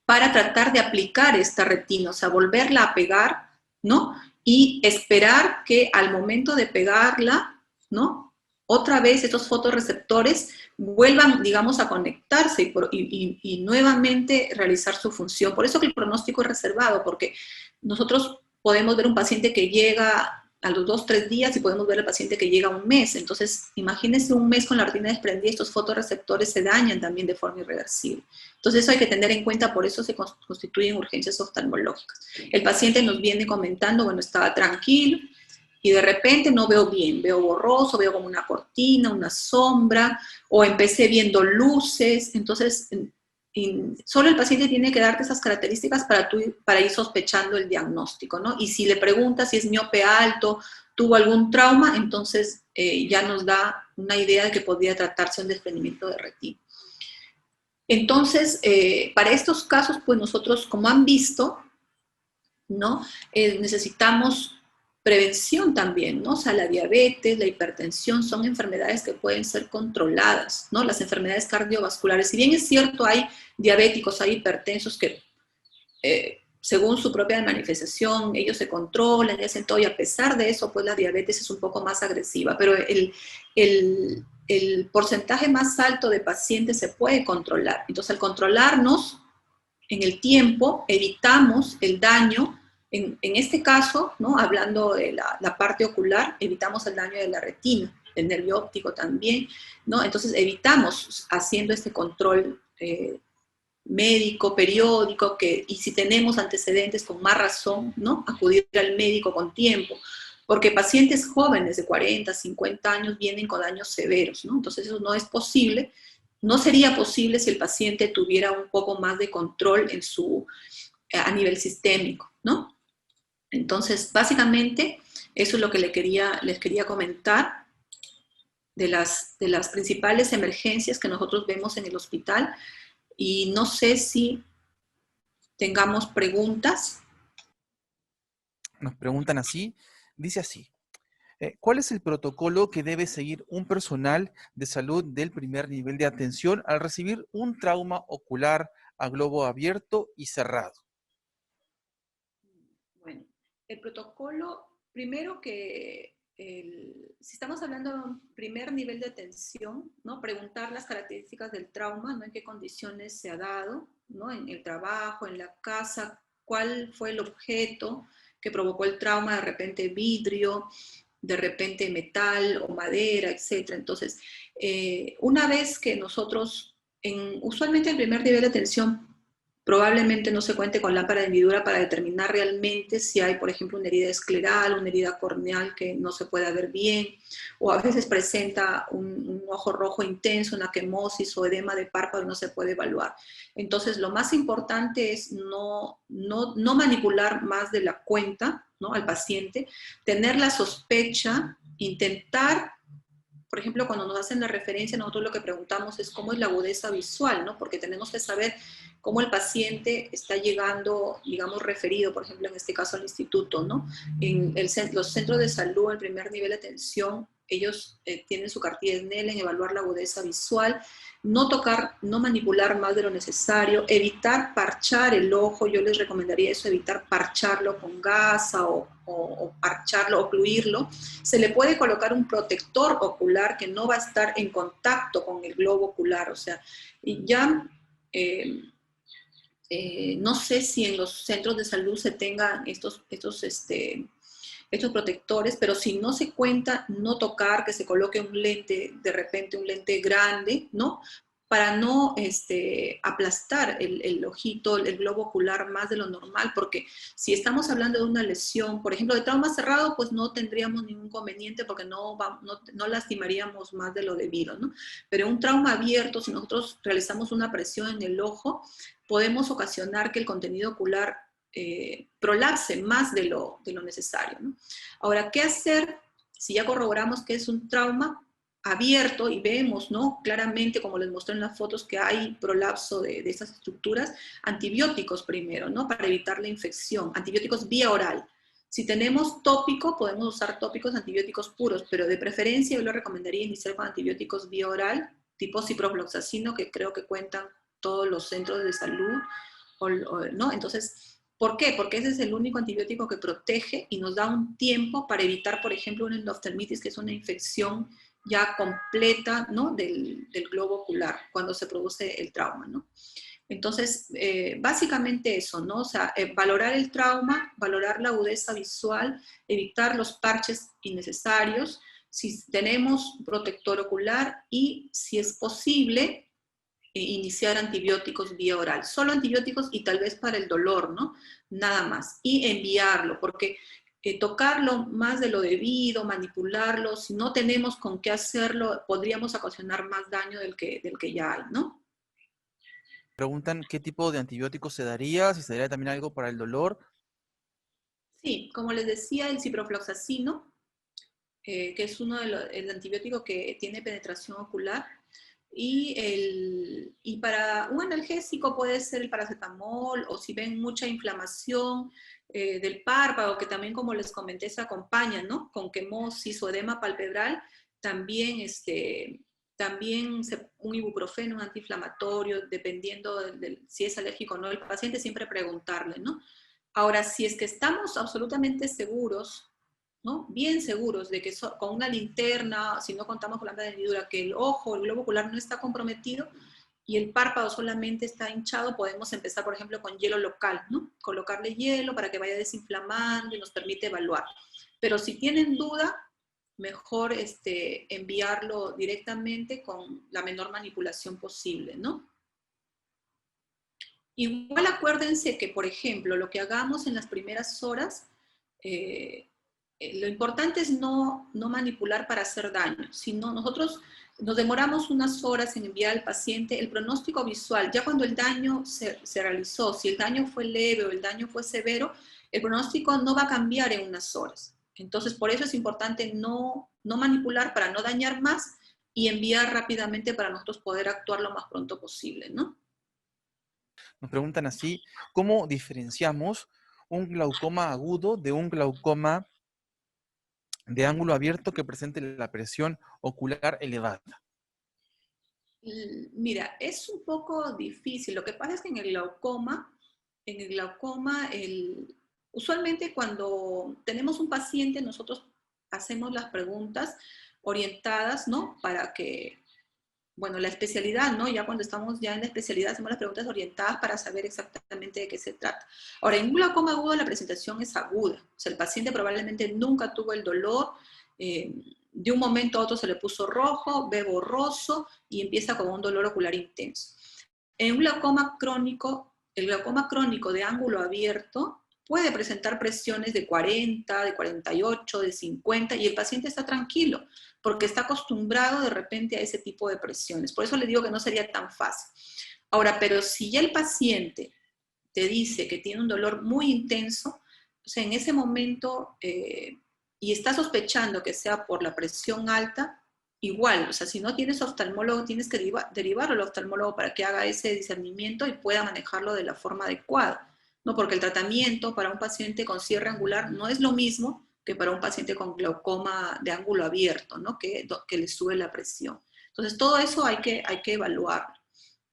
para tratar de aplicar esta retina, o sea, volverla a pegar, ¿no? Y esperar que al momento de pegarla, ¿no? Otra vez estos fotorreceptores vuelvan, digamos, a conectarse y nuevamente realizar su función. Por eso que el pronóstico es reservado, porque nosotros podemos ver un paciente que llega a los 2, 3 días y podemos ver al paciente que llega a un mes. Entonces, imagínense un mes con la retina desprendida, estos fotorreceptores se dañan también de forma irreversible. Entonces, eso hay que tener en cuenta, por eso se constituyen urgencias oftalmológicas. El paciente nos viene comentando, bueno, estaba tranquilo y de repente no veo bien, veo borroso, veo como una cortina, una sombra, o empecé viendo luces. Entonces, solo el paciente tiene que darte esas características para ir sospechando el diagnóstico, ¿no? Y si le preguntas si es miope alto, tuvo algún trauma, entonces ya nos da una idea de que podría tratarse un desprendimiento de retina. Entonces, para estos casos, pues nosotros, como han visto, ¿no? Necesitamos prevención también, ¿no? O sea, la diabetes, la hipertensión son enfermedades que pueden ser controladas, ¿no? Las enfermedades cardiovasculares. Si bien es cierto, hay diabéticos, hay hipertensos que, según su propia manifestación, ellos se controlan y hacen todo, y a pesar de eso, pues la diabetes es un poco más agresiva, pero el porcentaje más alto de pacientes se puede controlar. Entonces, al controlarnos en el tiempo, evitamos el daño En este caso, ¿no? Hablando de la parte ocular, evitamos el daño de la retina, el nervio óptico también, ¿no? Entonces evitamos haciendo este control médico, periódico, y si tenemos antecedentes con más razón, ¿no? Acudir al médico con tiempo, porque pacientes jóvenes de 40, 50 años vienen con daños severos, ¿no? Entonces eso no es posible, no sería posible si el paciente tuviera un poco más de control a nivel sistémico, ¿no? Entonces, básicamente, eso es lo que les quería comentar de las principales emergencias que nosotros vemos en el hospital. Y no sé si tengamos preguntas. Nos preguntan así, dice así. ¿Cuál es el protocolo que debe seguir un personal de salud del primer nivel de atención al recibir un trauma ocular a globo abierto y cerrado? Bueno, el protocolo, primero si estamos hablando de un primer nivel de atención, ¿no? Preguntar las características del trauma, ¿no? En qué condiciones se ha dado, ¿no? En el trabajo, en la casa, cuál fue el objeto que provocó el trauma, de repente vidrio, de repente metal o madera, etcétera. Entonces, una vez que nosotros, usualmente el primer nivel de atención probablemente no se cuente con lámpara de hendidura para determinar realmente si hay, por ejemplo, una herida escleral, una herida corneal que no se pueda ver bien, o a veces presenta un ojo rojo intenso, una quemosis o edema de párpado y no se puede evaluar. Entonces, lo más importante es no manipular más de la cuenta, ¿no? Al paciente, tener la sospecha, intentar. Por ejemplo, cuando nos hacen la referencia, nosotros lo que preguntamos es cómo es la agudeza visual, ¿no? Porque tenemos que saber cómo el paciente está llegando, digamos, referido, por ejemplo, en este caso al instituto, ¿no? Los centros de salud, el primer nivel de atención, ellos tienen su cartilla de Snellen en evaluar la agudeza visual, no tocar, no manipular más de lo necesario, evitar parchar el ojo, yo les recomendaría eso, evitar parcharlo con gasa o parcharlo, ocluirlo. Se le puede colocar un protector ocular que no va a estar en contacto con el globo ocular, o sea, y ya no sé si en los centros de salud se tengan estos protectores, pero si no se cuenta, no tocar, que se coloque un lente, de repente un lente grande, ¿no? Para no aplastar el ojito, el globo ocular más de lo normal, porque si estamos hablando de una lesión, por ejemplo, de trauma cerrado, pues no tendríamos ningún inconveniente porque no lastimaríamos más de lo debido, ¿no? Pero un trauma abierto, si nosotros realizamos una presión en el ojo, podemos ocasionar que el contenido ocular prolapse más de lo necesario, ¿no? Ahora, ¿qué hacer si ya corroboramos que es un trauma abierto y vemos, ¿no? Claramente, como les mostré en las fotos, que hay prolapso de estas estructuras? Antibióticos primero, ¿no? Para evitar la infección, antibióticos vía oral. Si tenemos tópico, podemos usar tópicos antibióticos puros, pero de preferencia yo le recomendaría iniciar con antibióticos vía oral, tipo ciprofloxacino, que creo que cuentan todos los centros de salud, ¿no? Entonces, ¿por qué? Porque ese es el único antibiótico que protege y nos da un tiempo para evitar, por ejemplo, una endoftalmitis, que es una infección ya completa, ¿no? del globo ocular cuando se produce el trauma, ¿no? Entonces, básicamente eso, ¿no? O sea, valorar el trauma, valorar la agudeza visual, evitar los parches innecesarios, si tenemos protector ocular y, si es posible, iniciar antibióticos vía oral. Solo antibióticos y tal vez para el dolor, ¿no? Nada más. Y enviarlo, porque tocarlo más de lo debido, manipularlo, si no tenemos con qué hacerlo, podríamos ocasionar más daño del que ya hay, ¿no? Preguntan qué tipo de antibiótico se daría, si se daría también algo para el dolor. Sí, como les decía, el ciprofloxacino, que es el antibiótico que tiene penetración ocular, y para un analgésico puede ser el paracetamol, o si ven mucha inflamación del párpado, que también, como les comenté, se acompaña, ¿no? Con quemosis o edema palpebral, también, un ibuprofeno, un antiinflamatorio, dependiendo si es alérgico o no el paciente, siempre preguntarle, ¿no? Ahora, si es que estamos absolutamente seguros, ¿no? Bien seguros de que con una linterna, si no contamos con lámpara de hendidura, que el ojo, el globo ocular no está comprometido, y el párpado solamente está hinchado, podemos empezar, por ejemplo, con hielo local, ¿no? Colocarle hielo para que vaya desinflamando y nos permite evaluar. Pero si tienen duda, mejor enviarlo directamente con la menor manipulación posible, ¿no? Igual acuérdense que, por ejemplo, lo que hagamos en las primeras horas, lo importante es no manipular para hacer daño, sino nosotros nos demoramos unas horas en enviar al paciente el pronóstico visual. Ya cuando el daño se realizó, si el daño fue leve o el daño fue severo, el pronóstico no va a cambiar en unas horas. Entonces, por eso es importante no manipular para no dañar más y enviar rápidamente para nosotros poder actuar lo más pronto posible, ¿no? Nos preguntan así, ¿cómo diferenciamos un glaucoma agudo de un glaucoma de ángulo abierto que presente la presión ocular elevada? Mira, es un poco difícil. Lo que pasa es que usualmente cuando tenemos un paciente, nosotros hacemos las preguntas orientadas, ¿no? Para que, bueno, la especialidad, ¿no? Ya cuando estamos ya en la especialidad, hacemos las preguntas orientadas para saber exactamente de qué se trata. Ahora, en un glaucoma agudo la presentación es aguda. O sea, el paciente probablemente nunca tuvo el dolor, de un momento a otro se le puso rojo, ve borroso y empieza con un dolor ocular intenso. En un glaucoma crónico, el glaucoma crónico de ángulo abierto puede presentar presiones de 40, de 48, de 50 y el paciente está tranquilo porque está acostumbrado de repente a ese tipo de presiones. Por eso le digo que no sería tan fácil. Ahora, pero si ya el paciente te dice que tiene un dolor muy intenso, o sea, en ese momento, y está sospechando que sea por la presión alta, igual, o sea, si no tienes oftalmólogo, tienes que derivarlo al oftalmólogo para que haga ese discernimiento y pueda manejarlo de la forma adecuada, ¿no? Porque el tratamiento para un paciente con cierre angular no es lo mismo que para un paciente con glaucoma de ángulo abierto, ¿no? Que le sube la presión. Entonces, todo eso hay que evaluarlo.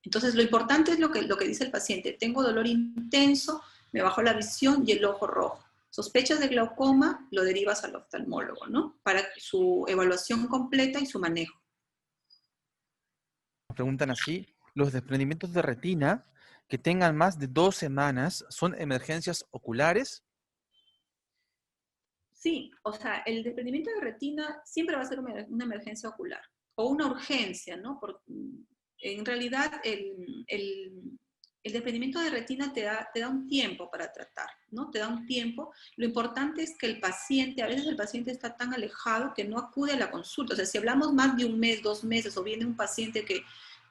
Entonces, lo importante es lo que dice el paciente. Tengo dolor intenso, me bajó la visión y el ojo rojo. Sospechas de glaucoma, lo derivas al oftalmólogo, ¿no? Para su evaluación completa y su manejo. Nos preguntan así, ¿los desprendimientos de retina que tengan más de 2 semanas son emergencias oculares? Sí, o sea, el desprendimiento de retina siempre va a ser una emergencia ocular o una urgencia, ¿no? En realidad, el desprendimiento de retina te da un tiempo para tratar, ¿no? Te da un tiempo. Lo importante es que el paciente, a veces el paciente está tan alejado que no acude a la consulta. O sea, si hablamos más de un mes, 2 meses, o viene un paciente que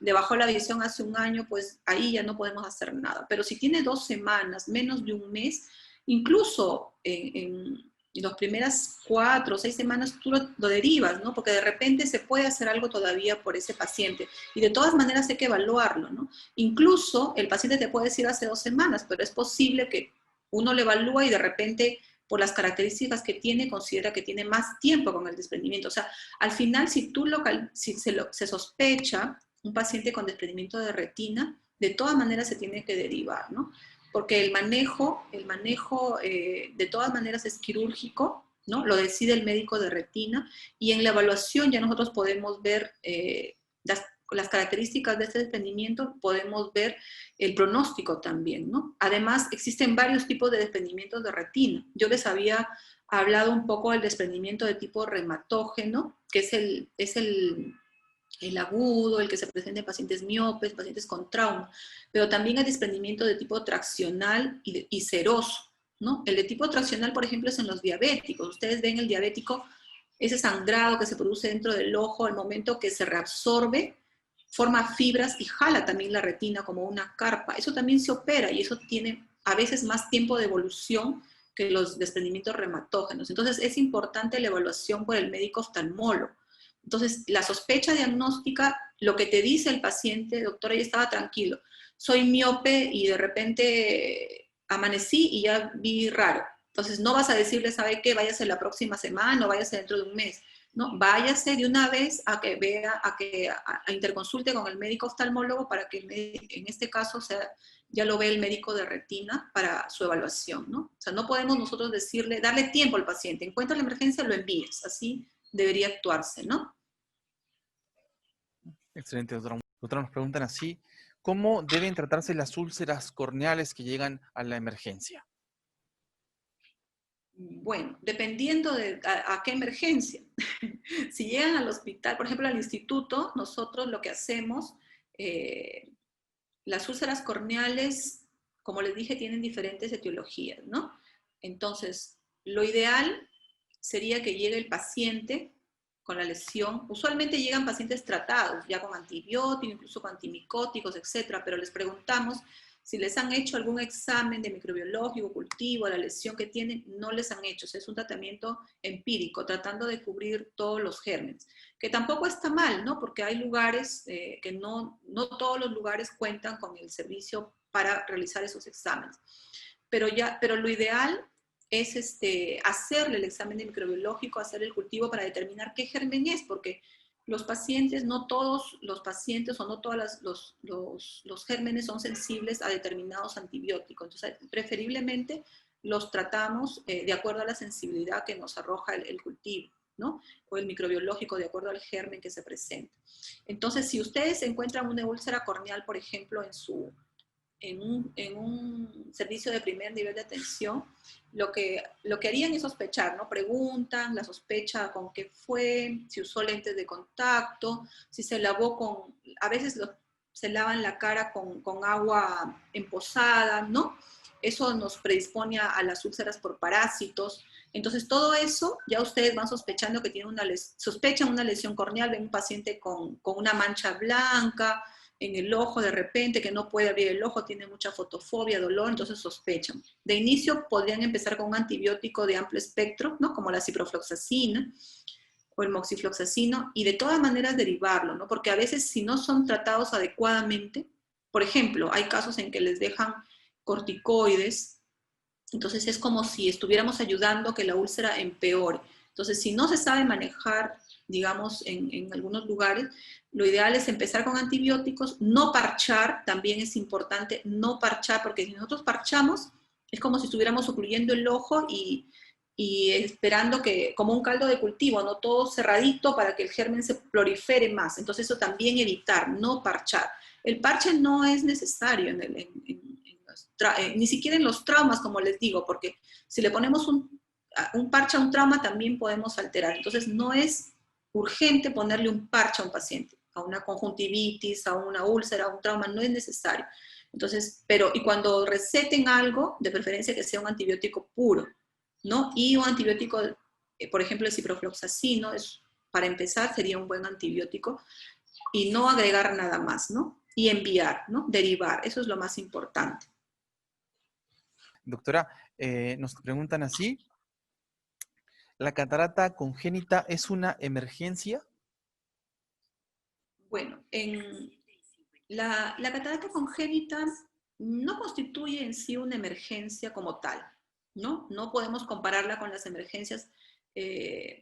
le bajó la visión hace un año, pues ahí ya no podemos hacer nada. Pero si tiene 2 semanas, menos de un mes, incluso en las primeras 4 o 6 semanas tú lo derivas, ¿no? Porque de repente se puede hacer algo todavía por ese paciente. Y de todas maneras hay que evaluarlo, ¿no? Incluso el paciente te puede decir hace 2 semanas, pero es posible que uno lo evalúa y de repente, por las características que tiene, considera que tiene más tiempo con el desprendimiento. O sea, al final, si se sospecha un paciente con desprendimiento de retina, de todas maneras se tiene que derivar, ¿no? Porque de todas maneras es quirúrgico, ¿no? Lo decide el médico de retina y en la evaluación ya nosotros podemos ver las características de este desprendimiento, podemos ver el pronóstico también, ¿no? Además, existen varios tipos de desprendimientos de retina. Yo les había hablado un poco del desprendimiento de tipo reumatógeno, que es el agudo, el que se presenta en pacientes miopes, pacientes con trauma, pero también hay desprendimiento de tipo traccional y seroso, ¿no? El de tipo traccional, por ejemplo, es en los diabéticos. Ustedes ven el diabético, ese sangrado que se produce dentro del ojo al momento que se reabsorbe, forma fibras y jala también la retina como una carpa. Eso también se opera y eso tiene a veces más tiempo de evolución que los desprendimientos reumatógenos. Entonces es importante la evaluación por el médico oftalmólogo. Entonces, la sospecha diagnóstica, lo que te dice el paciente, doctora, yo estaba tranquilo, soy miope y de repente amanecí y ya vi raro. Entonces, no vas a decirle, ¿sabe qué? Váyase la próxima semana o váyase dentro de un mes. No, váyase de una vez a que vea, a interconsulte con el médico oftalmólogo para que en este caso ya lo ve el médico de retina para su evaluación, ¿no? O sea, no podemos nosotros decirle, darle tiempo al paciente, encuentra la emergencia, lo envíes, así debería actuarse, ¿no? Excelente, doctora. Doctora, nos preguntan así, ¿Cómo deben tratarse las úlceras corneales que llegan a la emergencia? Bueno, dependiendo de a qué emergencia. Si llegan al hospital, por ejemplo, al instituto, nosotros lo que hacemos, eh, las úlceras corneales, como les dije, tienen diferentes etiologías, ¿no? Entonces, lo ideal sería que llegue el paciente con la lesión. Usualmente llegan pacientes tratados, ya con antibióticos, incluso con antimicóticos, etcétera, pero les preguntamos si les han hecho algún examen de microbiológico, cultivo, la lesión que tienen, no les han hecho. O sea, es un tratamiento empírico, tratando de cubrir todos los gérmenes, que tampoco está mal, ¿no? Porque hay lugares que no todos los lugares cuentan con el servicio para realizar esos exámenes. Pero lo ideal es hacerle el examen de microbiológico, hacer el cultivo para determinar qué germen es, porque los pacientes, no todos los pacientes o no todos los gérmenes son sensibles a determinados antibióticos. Entonces, preferiblemente los tratamos de acuerdo a la sensibilidad que nos arroja el cultivo, ¿no? O el microbiológico de acuerdo al germen que se presenta. Entonces, si ustedes encuentran una úlcera corneal, por ejemplo, en un servicio de primer nivel de atención, lo que harían es sospechar, ¿no? Preguntan la sospecha con qué fue, si usó lentes de contacto, si se lavó con, a veces se lavan la cara con agua emposada, ¿no? Eso nos predispone a las úlceras por parásitos. Entonces, todo eso, ya ustedes van sospechando que tiene sospechan una lesión corneal, ven un paciente con una mancha blanca, en el ojo de repente, que no puede abrir el ojo, tiene mucha fotofobia, dolor, entonces sospechan. De inicio podrían empezar con un antibiótico de amplio espectro, ¿no? Como la ciprofloxacina o el moxifloxacino, y de todas maneras derivarlo, ¿no? Porque a veces si no son tratados adecuadamente, por ejemplo, hay casos en que les dejan corticoides, entonces es como si estuviéramos ayudando a que la úlcera empeore. Entonces, si no se sabe manejar, digamos, en algunos lugares, lo ideal es empezar con antibióticos, no parchar, también es importante no parchar, porque si nosotros parchamos, es como si estuviéramos ocluyendo el ojo y esperando que, como un caldo de cultivo, no todo cerradito para que el germen se prolifere más. Entonces, eso también evitar, no parchar. El parche no es necesario ni siquiera en los traumas, como les digo, porque si le ponemos un parche a un trauma también podemos alterar. Entonces no es urgente ponerle un parche a un paciente, a una conjuntivitis, a una úlcera, a un trauma, no es necesario. Entonces, y cuando receten algo, de preferencia que sea un antibiótico puro, ¿no? Y un antibiótico, por ejemplo, el ciprofloxacino, para empezar, sería un buen antibiótico, y no agregar nada más, ¿no? Y enviar, ¿no? Derivar, eso es lo más importante. Doctora, nos preguntan así, ¿la catarata congénita es una emergencia? Bueno, la catarata congénita no constituye en sí una emergencia como tal, ¿no? No podemos compararla con las emergencias,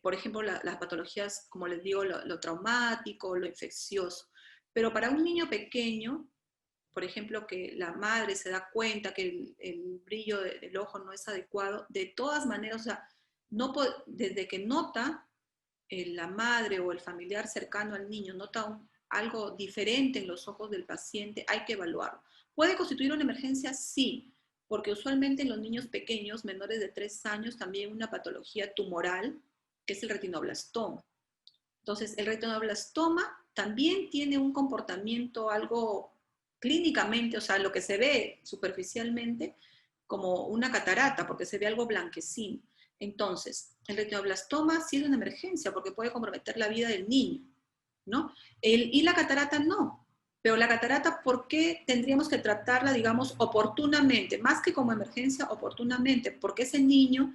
por ejemplo, las patologías, como les digo, lo traumático, lo infeccioso. Pero para un niño pequeño, por ejemplo, que la madre se da cuenta que el brillo del ojo no es adecuado, de todas maneras, o sea, desde que nota la madre o el familiar cercano al niño, nota algo diferente en los ojos del paciente, hay que evaluarlo. ¿Puede constituir una emergencia? Sí, porque usualmente en los niños pequeños, menores de 3 años, también una patología tumoral, que es el retinoblastoma. Entonces, el retinoblastoma también tiene un comportamiento algo clínicamente, o sea, lo que se ve superficialmente como una catarata, porque se ve algo blanquecino. Entonces, el retinoblastoma sí es una emergencia porque puede comprometer la vida del niño, ¿no? Y la catarata no. Pero la catarata, ¿por qué tendríamos que tratarla, digamos, oportunamente? Más que como emergencia, oportunamente, porque ese niño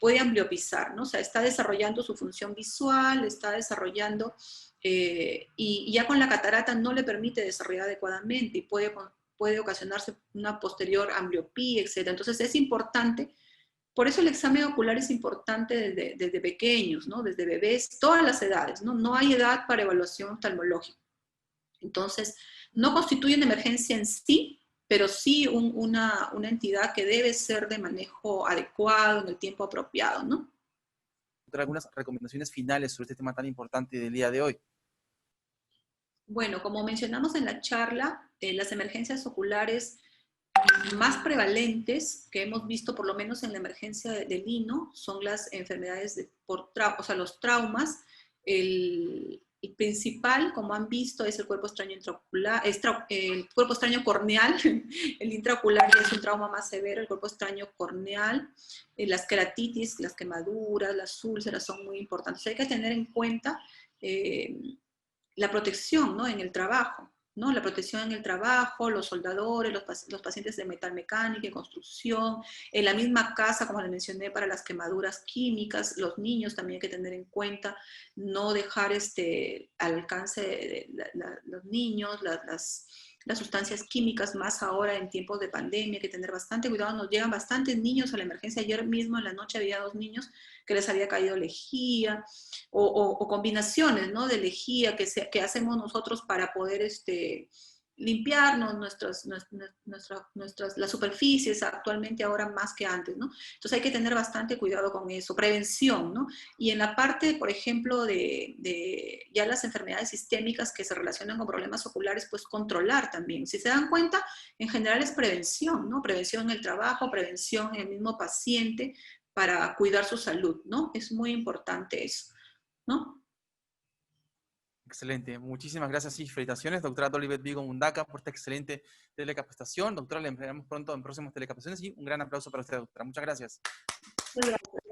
puede ambliopizar, ¿no? O sea, está desarrollando su función visual, está desarrollando, y ya con la catarata no le permite desarrollar adecuadamente y puede ocasionarse una posterior ambliopía, etc. Entonces es importante, por eso el examen ocular es importante desde pequeños, ¿no? Desde bebés, todas las edades, ¿no? No hay edad para evaluación oftalmológica. Entonces, no constituye una emergencia en sí, pero sí una entidad que debe ser de manejo adecuado en el tiempo apropiado, ¿no? Algunas recomendaciones finales sobre este tema tan importante del día de hoy. Bueno, como mencionamos en la charla, las emergencias oculares más prevalentes que hemos visto, por lo menos en la emergencia del lino, son las enfermedades o sea, los traumas. El principal, como han visto, es el cuerpo extraño intraocular, el cuerpo extraño corneal. El intraocular ya es un trauma más severo, el cuerpo extraño corneal, las queratitis, las quemaduras, las úlceras son muy importantes. Hay que tener en cuenta la protección, ¿no?, en el trabajo, ¿no? La protección en el trabajo, los soldadores, los pacientes de metalmecánica y construcción, en la misma casa, como les mencioné, para las quemaduras químicas, los niños también hay que tener en cuenta, no dejar al alcance de los niños, las sustancias químicas, más ahora en tiempos de pandemia, hay que tener bastante cuidado, nos llegan bastantes niños a la emergencia. Ayer mismo en la noche había 2 niños que les había caído lejía, o combinaciones, ¿no?, de lejía que hacemos nosotros para poder limpiarnos las superficies actualmente ahora más que antes, ¿no? Entonces hay que tener bastante cuidado con eso, prevención, ¿no? Y en la parte, por ejemplo, de ya las enfermedades sistémicas que se relacionan con problemas oculares, pues controlar también. Si se dan cuenta, en general es prevención, ¿no? Prevención en el trabajo, prevención en el mismo paciente para cuidar su salud, ¿no? Es muy importante eso, ¿no? Excelente. Muchísimas gracias y felicitaciones, doctora Dolibet Vigo Mundaca, por esta excelente telecapacitación. Doctora, le veremos pronto en próximas telecapacitaciones y un gran aplauso para usted, doctora. Muchas gracias. Muy gracias.